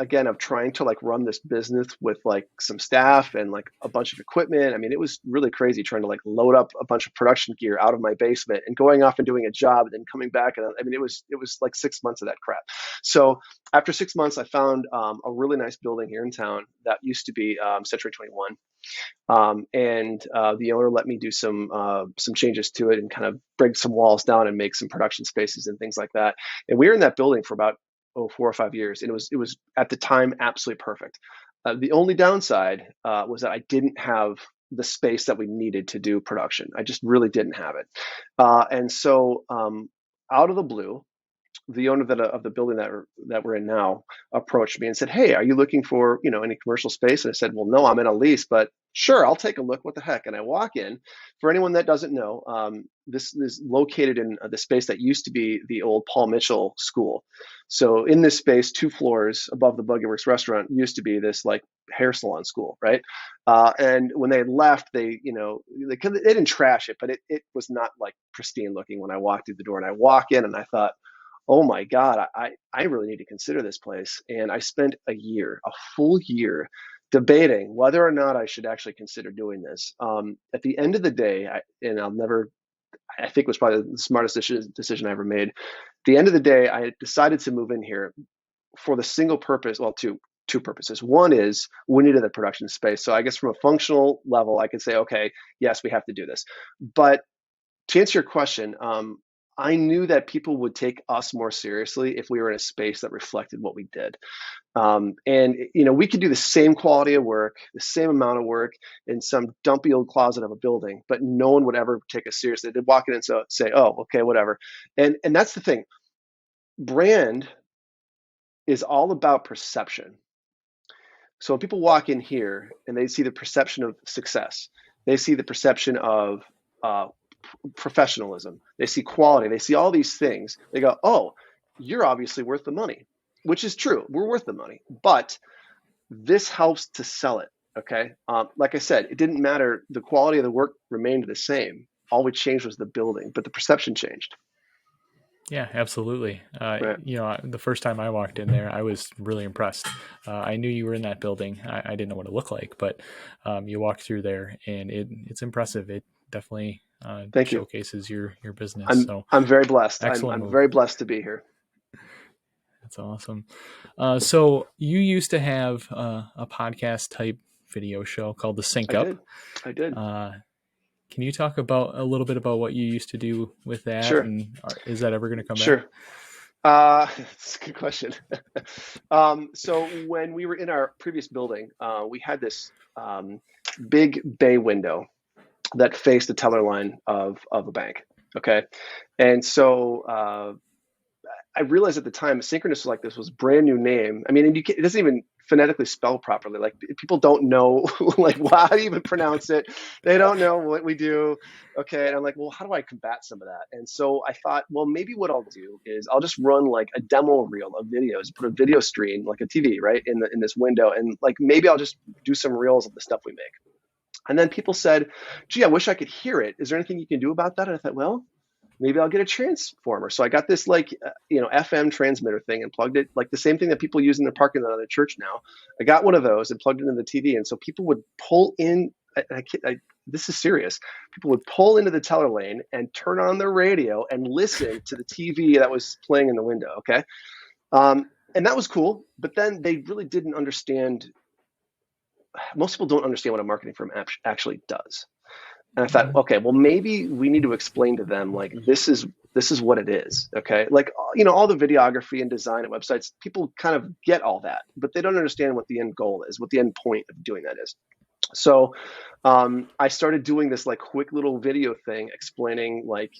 again, of trying to like run this business with like some staff and like a bunch of equipment. I mean, it was really crazy trying to like load up a bunch of production gear out of my basement and going off and doing a job and then coming back. And I mean, it was like 6 months of that crap. So after 6 months, I found a really nice building here in town that used to be Century 21. And the owner let me do some changes to it and kind of break some walls down and make some production spaces and things like that. And we were in that building for about 4 or 5 years, and it was at the time absolutely perfect. The only downside was that I didn't have the space that we needed to do production. I just really didn't have it, and so out of the blue, the owner of the building that we're in now approached me and said, "Hey, are you looking for any commercial space?" And I said, "Well, no, I'm in a lease, but sure, I'll take a look. What the heck?" And I walk in. For anyone that doesn't know, this is located in the space that used to be the old Paul Mitchell School. So in this space, 2 floors above the Buggy Works restaurant, used to be this like hair salon school, right? And when they left, they didn't trash it, but it was not like pristine looking when I walked through the door. And I walk in and I thought, oh my God, I really need to consider this place. And I spent a full year debating whether or not I should actually consider doing this. At the end of the day, I think it was probably the smartest decision I ever made. At the end of the day, I decided to move in here for the single purpose, well, two purposes. One is we needed the production space. So I guess from a functional level, I could say, okay, yes, we have to do this. But to answer your question, I knew that people would take us more seriously if we were in a space that reflected what we did. And we could do the same quality of work, the same amount of work in some dumpy old closet of a building, but no one would ever take us seriously. They'd walk in and say, oh, okay, whatever. And that's the thing. Brand is all about perception. So when people walk in here and they see the perception of success, they see the perception of professionalism, they see quality, they see all these things, they go, oh, you're obviously worth the money, which is true. We're worth the money, but this helps to sell it. Okay. Like I said, it didn't matter. The quality of the work remained the same. All we changed was the building, but the perception changed. Yeah, absolutely. Right. The first time I walked in there, I was really impressed. I knew you were in that building. I didn't know what it looked like, but you walk through there and it's impressive. It definitely Thank you. showcases your business. I'm very blessed. Excellent. I'm very blessed to be here. That's awesome. So you used to have a podcast type video show called The Sync Up. I did. Can you talk a little bit about what you used to do with that? Sure. And is that ever going to come Sure. back? That's a good question. So when we were in our previous building, we had this big bay window that faced the teller line of a bank. Okay. And so I realized at the time, Synchronous was brand new name. I mean, it doesn't even phonetically spell properly. Like people don't know, like how do you even pronounce it? They don't know what we do. Okay, and I'm like, well, how do I combat some of that? And so I thought, well, maybe what I'll do is I'll just run like a demo reel of videos, put a video screen like a TV right in this window, and like maybe I'll just do some reels of the stuff we make. And then people said, gee, I wish I could hear it. Is there anything you can do about that? And I thought, well, maybe I'll get a transformer. So I got this FM transmitter thing and plugged it, like the same thing that people use in their parking lot of the church now. I got one of those and plugged it into the TV. And so people would pull in, this is serious. People would pull into the teller lane and turn on their radio and listen to the TV that was playing in the window. Okay. And that was cool. But then they really didn't understand. Most people don't understand what a marketing firm actually does. And I thought, okay, well, maybe we need to explain to them, like, this is what it is. Okay. Like, all the videography and design and websites, people kind of get all that, but they don't understand what the end goal is, what the end point of doing that is. So I started doing this like quick little video thing explaining like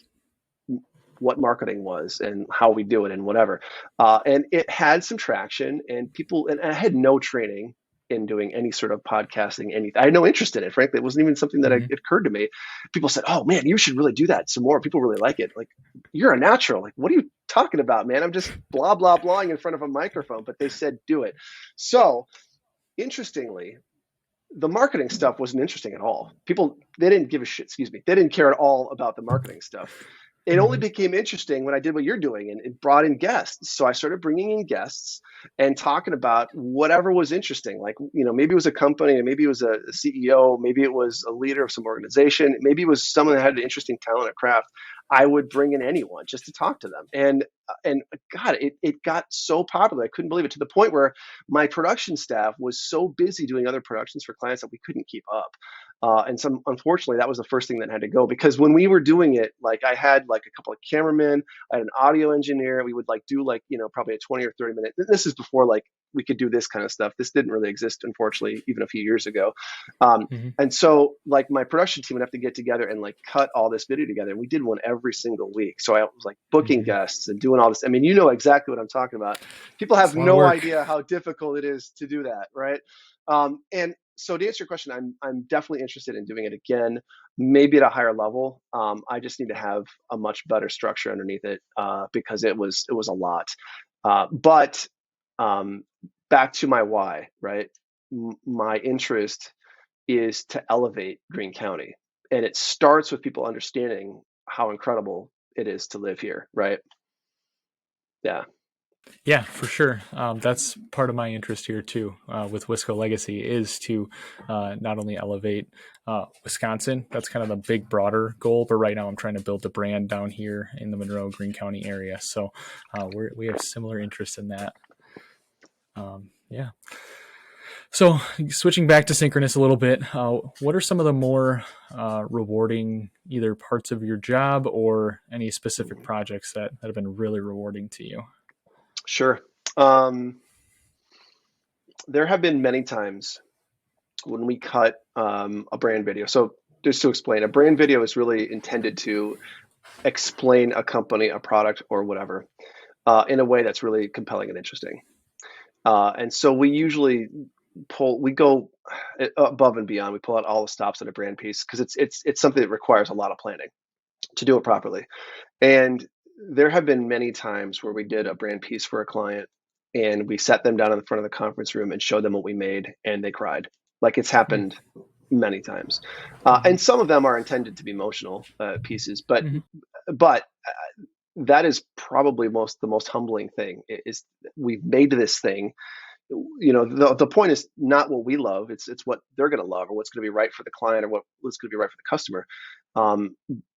what marketing was and how we do it and whatever. And it had some traction, and and I had no training in doing any sort of podcasting, anything. I had no interest in it. Frankly, it wasn't even something that it occurred to me. People said, "Oh man, you should really do that some more. People really like it." Like, you're a natural. Like, what are you talking about, man? I'm just blah, blah, blahing in front of a microphone, but they said, do it. So interestingly, the marketing stuff wasn't interesting at all. They didn't give a shit, excuse me. They didn't care at all about the marketing stuff. It only became interesting when I did what you're doing and it brought in guests. So I started bringing in guests and talking about whatever was interesting. Like, maybe it was a company, maybe it was a CEO, maybe it was a leader of some organization, maybe it was someone that had an interesting talent or craft. I would bring in anyone just to talk to them. And God, it got so popular. I couldn't believe it, to the point where my production staff was so busy doing other productions for clients that we couldn't keep up. Unfortunately, that was the first thing that had to go, because when we were doing it, like, I had like a couple of cameramen, I had an audio engineer. We would like do like, probably a 20 or 30 minute. This is before like we could do this kind of stuff. This didn't really exist, unfortunately, even a few years ago. And so like my production team would have to get together and like cut all this video together. And we did one every single week. So I was like booking guests and doing all this. I mean, you know exactly what I'm talking about. People have no idea how difficult it is to do that, right? And so to answer your question, I'm definitely interested in doing it again, maybe at a higher level. I just need to have a much better structure underneath it, because it was a lot. But back to my why, right? My interest is to elevate Green County, and it starts with people understanding how incredible it is to live here, right? Yeah. Yeah, for sure. That's part of my interest here too, with Wisco Legacy, is to not only elevate Wisconsin. That's kind of the big, broader goal. But right now, I'm trying to build the brand down here in the Monroe and Green County area. So we have similar interests in that. Yeah. So switching back to Synchronous a little bit, what are some of the more rewarding either parts of your job or any specific projects that have been really rewarding to you? Sure. There have been many times when we cut a brand video. So just to explain, a brand video is really intended to explain a company, a product, or whatever in a way that's really compelling and interesting. And so we usually we go above and beyond. We pull out all the stops in a brand piece, because it's something that requires a lot of planning to do it properly. And there have been many times where we did a brand piece for a client, and we sat them down in the front of the conference room and showed them what we made, and they cried. Like, it's happened many times. And some of them are intended to be emotional pieces, but that is probably the most humbling thing. Is we've made this thing. The point is not what we love. It's what they're going to love, or what's going to be right for the client, or what's going to be right for the customer.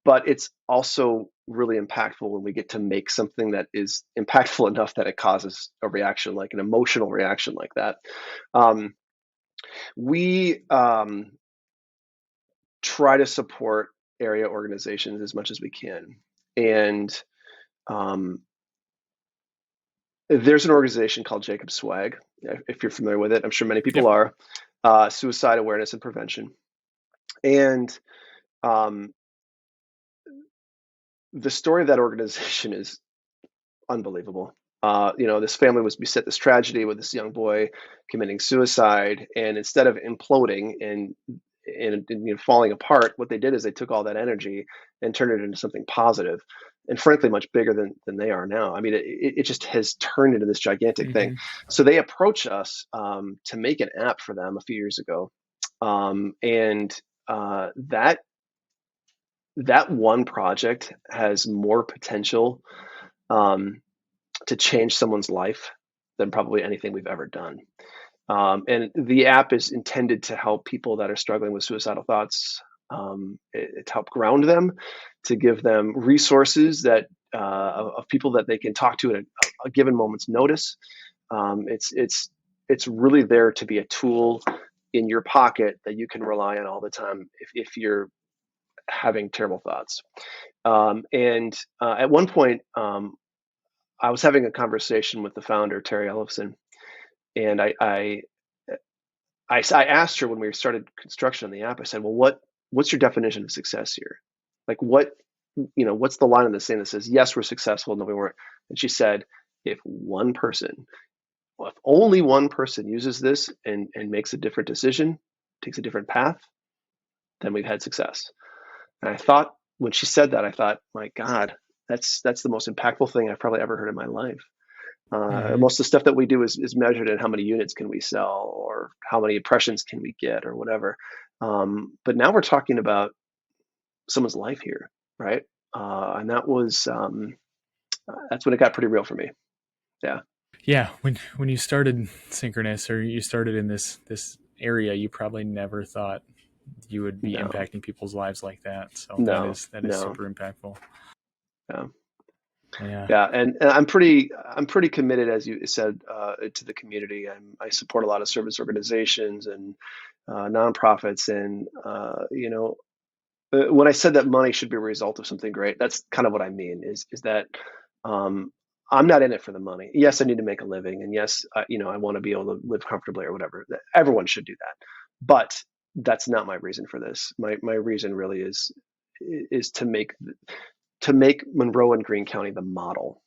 But it's also really impactful when we get to make something that is impactful enough that it causes a reaction, like an emotional reaction like that. We try to support area organizations as much as we can. And there's an organization called Jacob Swag, if you're familiar with it. I'm sure many people are. Suicide awareness and prevention. And the story of that organization is unbelievable. This family was beset this tragedy with this young boy committing suicide, and instead of imploding and falling apart, what they did is they took all that energy and turned it into something positive, and frankly, much bigger than they are now. I mean, it just has turned into this gigantic thing. So they approached us to make an app for them a few years ago, and that one project has more potential to change someone's life than probably anything we've ever done. And the app is intended to help people that are struggling with suicidal thoughts, to help ground them, to give them resources that of people that they can talk to at a given moment's notice. It's really there to be a tool in your pocket that you can rely on all the time if you're having terrible thoughts. At one point, I was having a conversation with the founder, Terry Ellefson, and I asked her when we started construction on the app. I said, "Well, what's your definition of success here? Like, what's the line in the sand that says yes, we're successful, no, we weren't?" And she said, "If one person, well, if only one person uses this and makes a different decision, takes a different path, then we've had success." And I thought, when she said that, I thought, my God, that's the most impactful thing I've probably ever heard in my life. Most of the stuff that we do is measured in how many units can we sell, or how many impressions can we get, or whatever. But now we're talking about someone's life here, right? And that's when it got pretty real for me. Yeah. Yeah. When you started Synchronous, or you started in this area, you probably never thought you would be impacting people's lives like that. So that is super impactful. Yeah. And I'm pretty committed, as you said, to the community. I support a lot of service organizations and nonprofits. And, when I said that money should be a result of something great, that's kind of what I mean, is that I'm not in it for the money. Yes, I need to make a living. And yes, I want to be able to live comfortably or whatever. Everyone should do that. But that's not my reason for this. My reason really is to make Monroe and Green County the model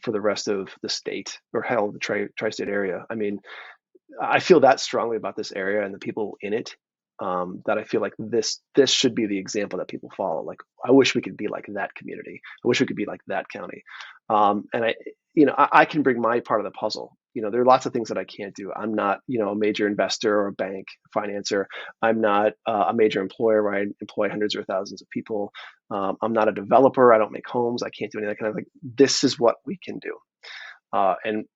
for the rest of the state, or hell, the tri-state area. I mean, I feel that strongly about this area and the people in it, that I feel like this should be the example that people follow. Like, I wish we could be like that community. I wish we could be like that county. And I can bring my part of the puzzle. There are lots of things that I can't do. I'm not, a major investor or a bank financer. I'm not a major employer where I employ hundreds or thousands of people. I'm not a developer. I don't make homes. I can't do any of that kind of thing. This is what we can do. And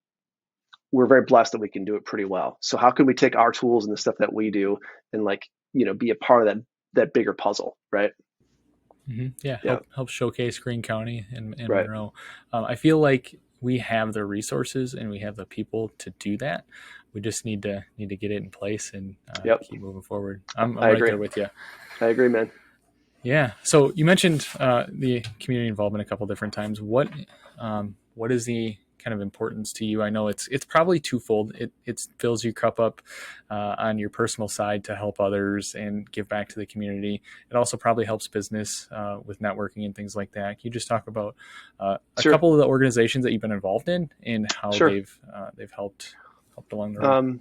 we're very blessed that we can do it pretty well. So how can we take our tools and the stuff that we do and be a part of that bigger puzzle, right? Mm-hmm. Yeah. Help showcase Green County and right. Monroe. I feel like we have the resources and we have the people to do that. We just need to get it in place and keep moving forward. I'm right there with you. I agree, man. Yeah. So you mentioned the community involvement a couple different times. What is the kind of importance to you? I know it's probably twofold. It fills your cup up on your personal side to help others and give back to the community. It also probably helps business with networking and things like that. Can you just talk about a couple of the organizations that you've been involved in and how they've helped along the road?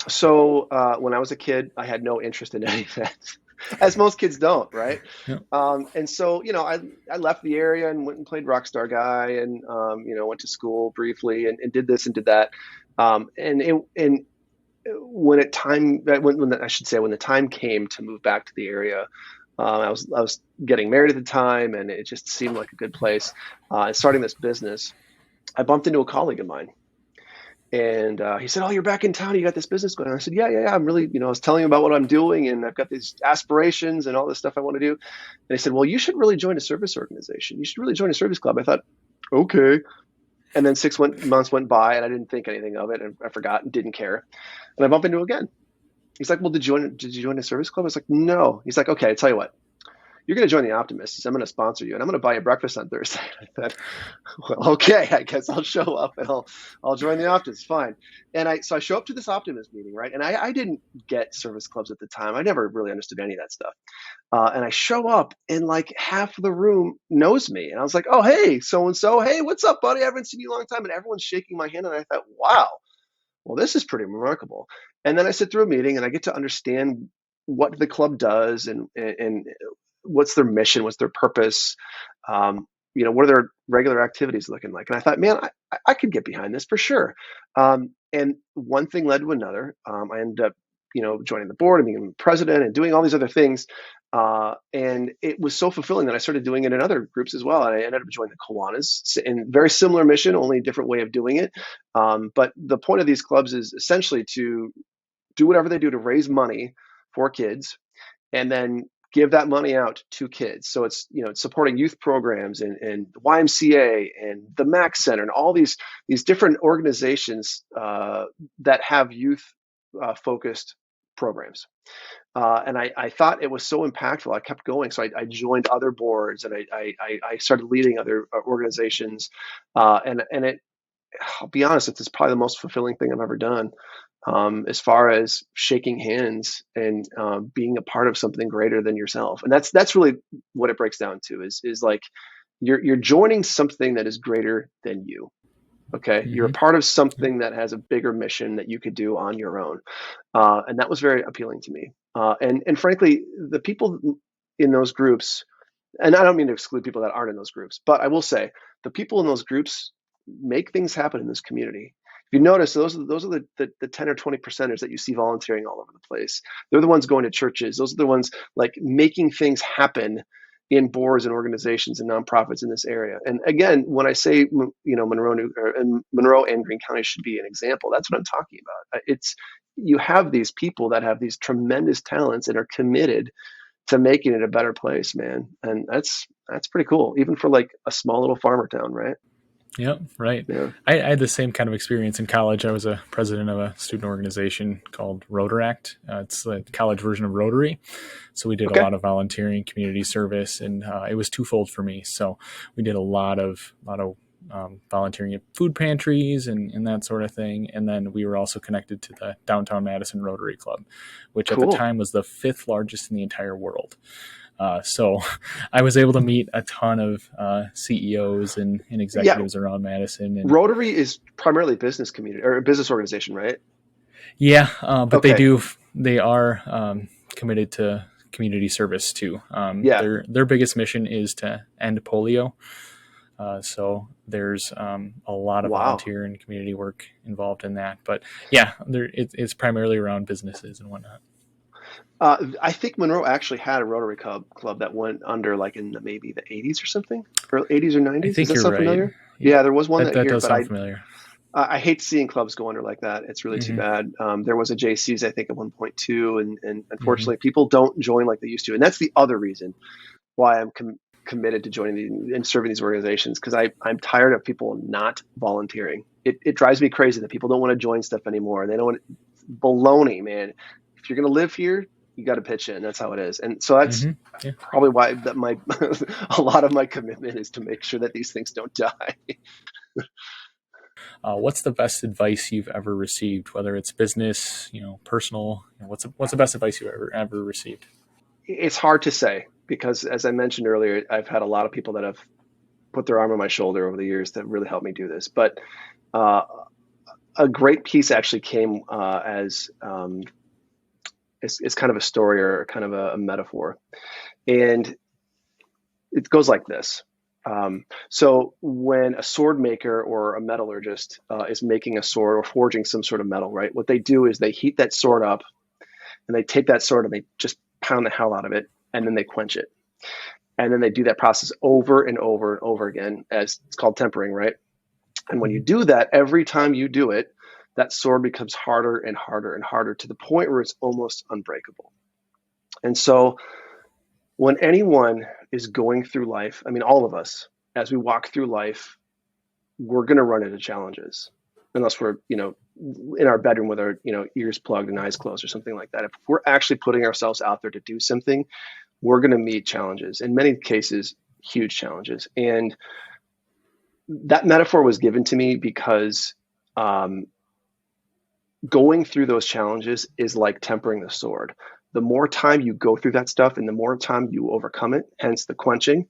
So when I was a kid, I had no interest in any of that. As most kids don't, right? Yep. And so, I left the area and went and played Rockstar Guy, and went to school briefly and did this and did that. When the time came to move back to the area, I was getting married at the time, and it just seemed like a good place. And starting this business, I bumped into a colleague of mine. And he said, "Oh, you're back in town. You got this business going on." I said, Yeah. I'm really, I was telling him about what I'm doing, and I've got these aspirations and all this stuff I want to do. And he said, "Well, you should really join a service organization. You should really join a service club." I thought, okay. And then 6 months went by, and I didn't think anything of it, and I forgot and didn't care. And I bumped into him again. He's like, "Well, did you join a service club?" I was like, "No." He's like, "Okay, I tell you what. You're going to join the Optimists. I'm going to sponsor you, and I'm going to buy you breakfast on Thursday." I thought, well, okay, I guess I'll show up and I'll join the Optimists. Fine. And so I show up to this Optimist meeting, right? And I didn't get service clubs at the time. I never really understood any of that stuff. And I show up, and like half of the room knows me. And I was like, "Oh, hey, so-and-so. Hey, what's up, buddy? I haven't seen you in a long time." And everyone's shaking my hand. And I thought, wow, well, this is pretty remarkable. And then I sit through a meeting, and I get to understand what the club does and what's their mission, what's their purpose, what are their regular activities looking like. And I thought, man, I could get behind this for sure. And one thing led to another. I ended up, joining the board and being president and doing all these other things. And it was so fulfilling that I started doing it in other groups as well. And I ended up joining the Kiwanis, in very similar mission, only a different way of doing it. But the point of these clubs is essentially to do whatever they do to raise money for kids, and then give that money out to kids. So it's, it's supporting youth programs and the YMCA and the Mac Center and all these different organizations that have youth focused programs. And I thought it was so impactful. I kept going. So I joined other boards, and I started leading other organizations. And I'll be honest, it's probably the most fulfilling thing I've ever done, as far as shaking hands and being a part of something greater than yourself. And that's really what it breaks down to, is like you're joining something that is greater than you. Okay, you're a Mm-hmm. part of something that has a bigger mission that you could do on your own, and that was very appealing to me. And frankly, the people in those groups, and I don't mean to exclude people that aren't in those groups, but I will say the people in those groups make things happen in this community. If you notice, those are the 10 or 20 percenters that you see volunteering all over the place. They're the ones going to churches. Those are the ones like making things happen in boards and organizations and nonprofits in this area. And again, when I say Monroe and Green County should be an example, that's what I'm talking about. It's you have these people that have these tremendous talents and are committed to making it a better place, man. And that's pretty cool, even for like a small little farmer town, right? Yep, right. Yeah. I had the same kind of experience in college. I was a president of a student organization called Rotaract. It's the college version of Rotary. So we did a Okay. lot of volunteering, community service, and it was twofold for me. So we did a lot of volunteering at food pantries and that sort of thing. And then we were also connected to the Downtown Madison Rotary Club, which at the Cool. time was the fifth largest in the entire world. So I was able to meet a ton of CEOs and Yeah. executives around Madison. And Rotary is primarily business community or a business organization, right? yeah, but Okay. they are committed to community service too. Yeah. Their biggest mission is to end polio. So there's a lot of Wow. volunteer and community work involved in that. But yeah, it's primarily around businesses and whatnot. I think Monroe actually had a Rotary club that went under like in maybe the 80s or something, or 80s or I 90s. Does think that you're sound right. familiar? Yeah, Yeah, there was one that that here, does but sound familiar. I hate seeing clubs go under like that. It's really too Hmm. bad. There was a JC's, I think, at one point too, and Hmm. unfortunately, people don't join like they used to, and that's the other reason why I'm committed to joining and serving these organizations, because I'm tired of people not volunteering. It drives me crazy that people don't want to join stuff anymore. They don't want baloney, man. If you're gonna live here, you got to pitch in. That's how it is, and so that's Hmm. Yeah. probably why that my a lot of my commitment is to make sure that these things don't die. What's the best advice you've ever received, whether it's business, personal? What's the best advice you've ever received? It's hard to say because, as I mentioned earlier, I've had a lot of people that have put their arm on my shoulder over the years that really helped me do this. But uh, a great piece actually came as it's kind of a story or kind of a metaphor, and it goes like this. So when a sword maker or a metallurgist is making a sword or forging some sort of metal, right? What they do is they heat that sword up, and they take that sword and they just pound the hell out of it, and then they quench it. And then they do that process over and over and over again, as it's called tempering, right? And when you Hmm. do that, every time you do it, that sword becomes harder and harder and harder to the point where it's almost unbreakable. And so when anyone is going through life, I mean, all of us, as we walk through life, we're going to run into challenges unless we're, in our bedroom with our, ears plugged and eyes closed or something like that. If we're actually putting ourselves out there to do something, we're going to meet challenges, in many cases, huge challenges. And that metaphor was given to me because um, going through those challenges is like tempering the sword. The more time you go through that stuff and the more time you overcome it, hence the quenching,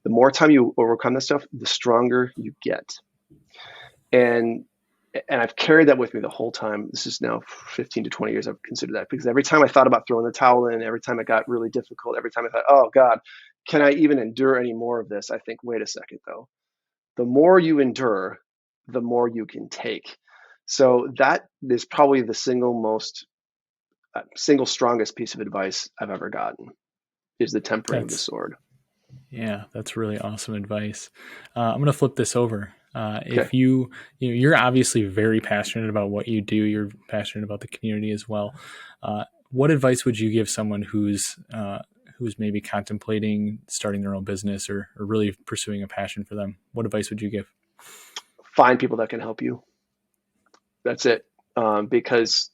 the more time you overcome that stuff, the stronger you get. And and I've carried that with me the whole time. This is now 15 to 20 years I've considered that, because every time I thought about throwing the towel in, every time it got really difficult, every time I thought, oh God, can I even endure any more of this? I think, wait a second though. The more you endure, the more you can take. So that is probably the single strongest piece of advice I've ever gotten, is the tempering of the That's sword. Yeah, that's really awesome advice. I'm going to flip this over. Okay. If you're obviously very passionate about what you do, you're passionate about the community as well. What advice would you give someone who's maybe contemplating starting their own business or really pursuing a passion for them? What advice would you give? Find people that can help you. That's it. Because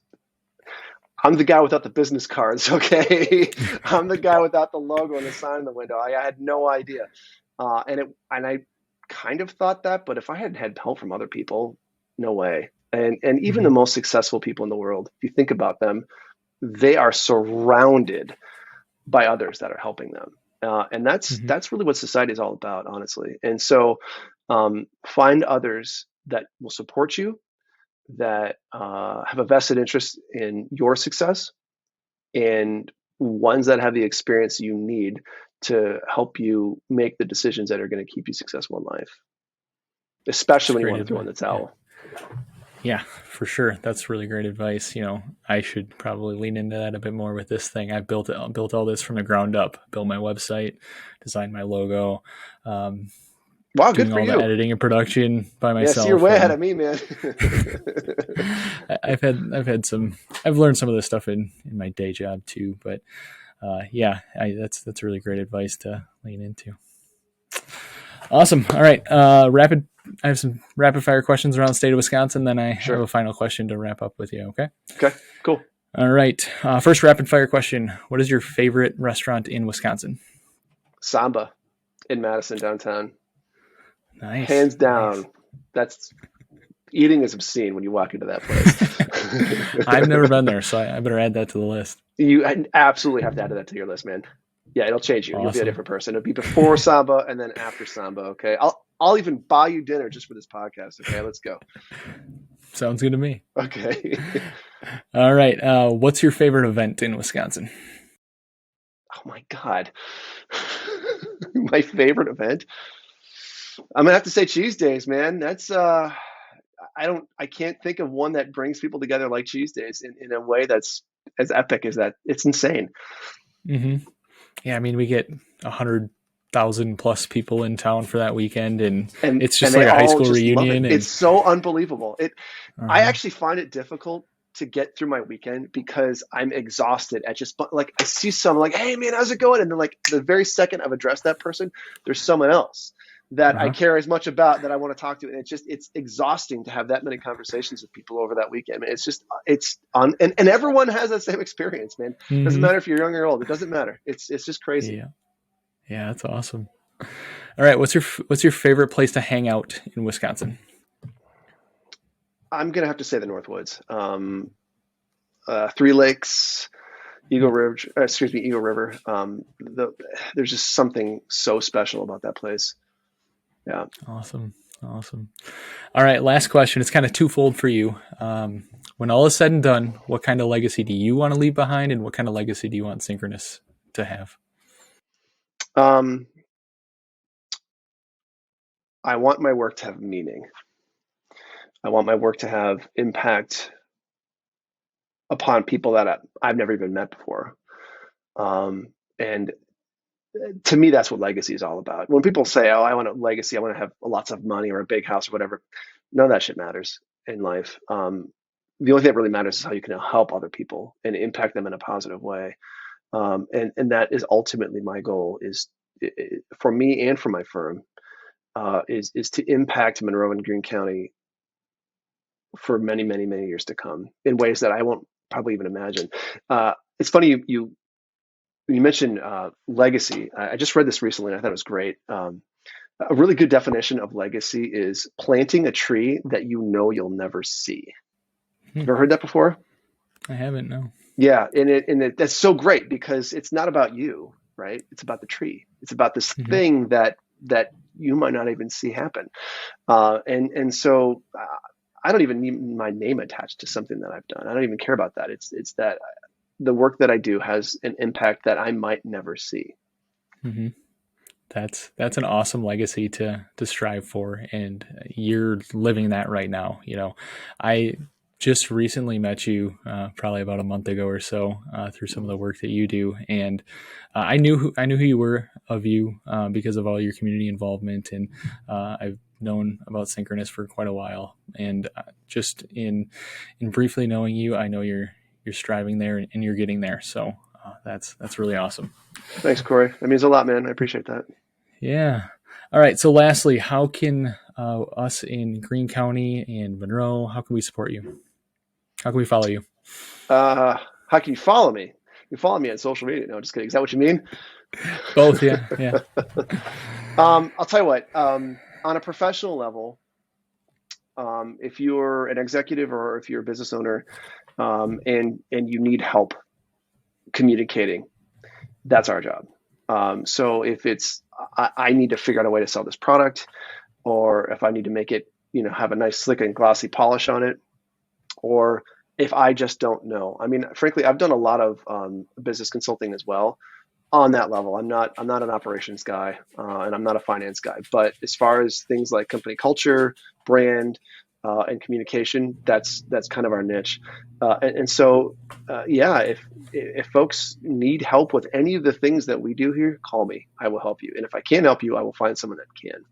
I'm the guy without the business cards, okay? I'm the guy without the logo and the sign in the window. I had no idea. And I kind of thought that, but if I hadn't had help from other people, no way. And even Mm-hmm. the most successful people in the world, if you think about them, they are surrounded by others that are helping them. And Mm-hmm. that's really what society is all about, honestly. And so find others that will support you, that have a vested interest in your success, and ones that have the experience you need to help you make the decisions that are going to keep you successful in life, especially That's when you great want to throw in advice. the Yeah. towel. Yeah, for sure. That's really great advice. I should probably lean into that a bit more with this thing. I've built all this from the ground up, built my website, designed my logo, um, Wow, good doing for all the you. editing and production by Yeah, see, you're myself. way ahead And of me, man. I've learned some of this stuff in my day job too. But yeah, that's really great advice to lean into. Awesome. All right. I have some rapid fire questions around the state of Wisconsin. Then I have Sure. a final question to wrap up with you. Okay. Okay, cool. All right. First rapid fire question. What is your favorite restaurant in Wisconsin? Samba in Madison downtown. Nice. Hands Nice. down. That's eating is obscene when you walk into that I've never place. been there, so I better add that to the list. You absolutely have to add that to your list, man. Yeah, it'll change you. You'll be a Awesome. different person. It'll be before Samba and then after Samba. Okay, I'll even buy you dinner just for this podcast. Okay, let's go. Sounds good to me. Okay. All right. What's your favorite event in Wisconsin? Oh my God. My favorite event. I'm gonna have to say Cheese Days, man. That's I can't think of one that brings people together like Cheese Days in a way that's as epic as that. It's insane. Hmm. Yeah, I mean, we get 100,000 plus people in town for that weekend, and it's And just they like a high all school just love it. reunion. It's And so unbelievable. I uh-huh. actually find it difficult to get through my weekend because I'm exhausted at just like I see someone like, hey man, how's it going? And then like the very second I've addressed that person, there's someone else that I Uh-huh. care as much about that I want to talk to. And it's exhausting to have that many conversations with people over that weekend. Man, it's just it's on and everyone has that same experience, man. Doesn't Hmm. matter if you're young or old. It doesn't matter. It's just crazy. Yeah. Yeah, that's awesome. All right. What's your favorite place to hang out in Wisconsin? I'm gonna have to say the Northwoods. Three Lakes, Eagle River, excuse me, Eagle River. There's just something so special about that place. Yeah. Awesome. Awesome. All right. Last question. It's kind of twofold for you. When all is said and done, what kind of legacy do you want to leave behind, and what kind of legacy do you want Synchronous to have? Um, I want my work to have meaning. I want my work to have impact upon people that I've never even met before. And to me, that's what legacy is all about. When people say, "Oh, I want a legacy. I want to have lots of money or a big house or whatever," none of that shit matters in life. The only thing that really matters is how you can help other people and impact them in a positive way. And that is ultimately my goal is for me and for my firm is to impact Monroe and Green County for many years to come in ways that I won't probably even imagine. It's funny you mentioned legacy. I just read this recently and I thought it was great. A really good definition of legacy is planting a tree that you know you'll never see. Hmm. You ever heard that before? I haven't. No. Yeah, and that's so great because it's not about you, right? It's about the tree. It's about this Hmm. thing that you might not even see happen. And so I don't even need my name attached to something that I've done. I don't even care about that. It's that the work that I do has an impact that I might never see. Hmm. That's an awesome legacy to strive for, and you're living that right now. I just recently met you, probably about a month ago or so, through some of the work that you do, and I knew who you were of you, because of all your community involvement, and I've known about Synchronous for quite a while, and just in briefly knowing you, I know you're striving there, and you're getting there. So that's really awesome. Thanks, Corey. That means a lot, man. I appreciate that. Yeah. All right. So, lastly, how can us in Green County and Monroe, how can we support you? How can we follow you? How How can you follow me? You follow me on social media. No, just kidding. Is that what you mean? Both, yeah, yeah. I'll tell you what. On a professional level, if you're an executive or if you're a business owner, and you need help communicating, that's our job. So if it's I need to figure out a way to sell this product, or if I need to make it, have a nice slick and glossy polish on it, or if I just don't know. I mean, frankly, I've done a lot of business consulting as well on that level. I'm not an operations guy, and I'm not a finance guy. But as far as things like company culture, brand, and communication, that's kind of our niche. So, if folks need help with any of the things that we do here, call me. I will help you. And if I can't help you, I will find someone that can.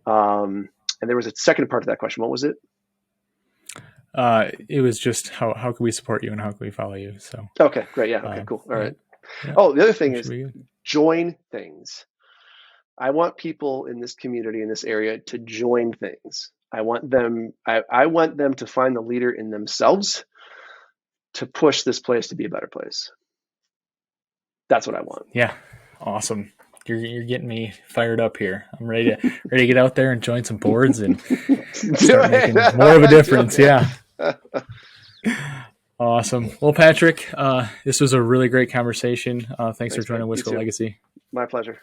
And there was a second part of that question. What was it? It was just how can we support you and how can we follow you? So okay, great. Yeah. Okay, cool. All right. Yeah. Oh, the other thing is join things. I want people in this community, in this area, to join things. I want them to find the leader in themselves to push this place to be a better place. That's what I want. Yeah. Awesome. You're getting me fired up here. I'm ready to get out there and join some boards and start making more of a difference. Yeah. Awesome. Well, Patrick, this was a really great conversation. Thanks for joining Wisco Legacy. My pleasure.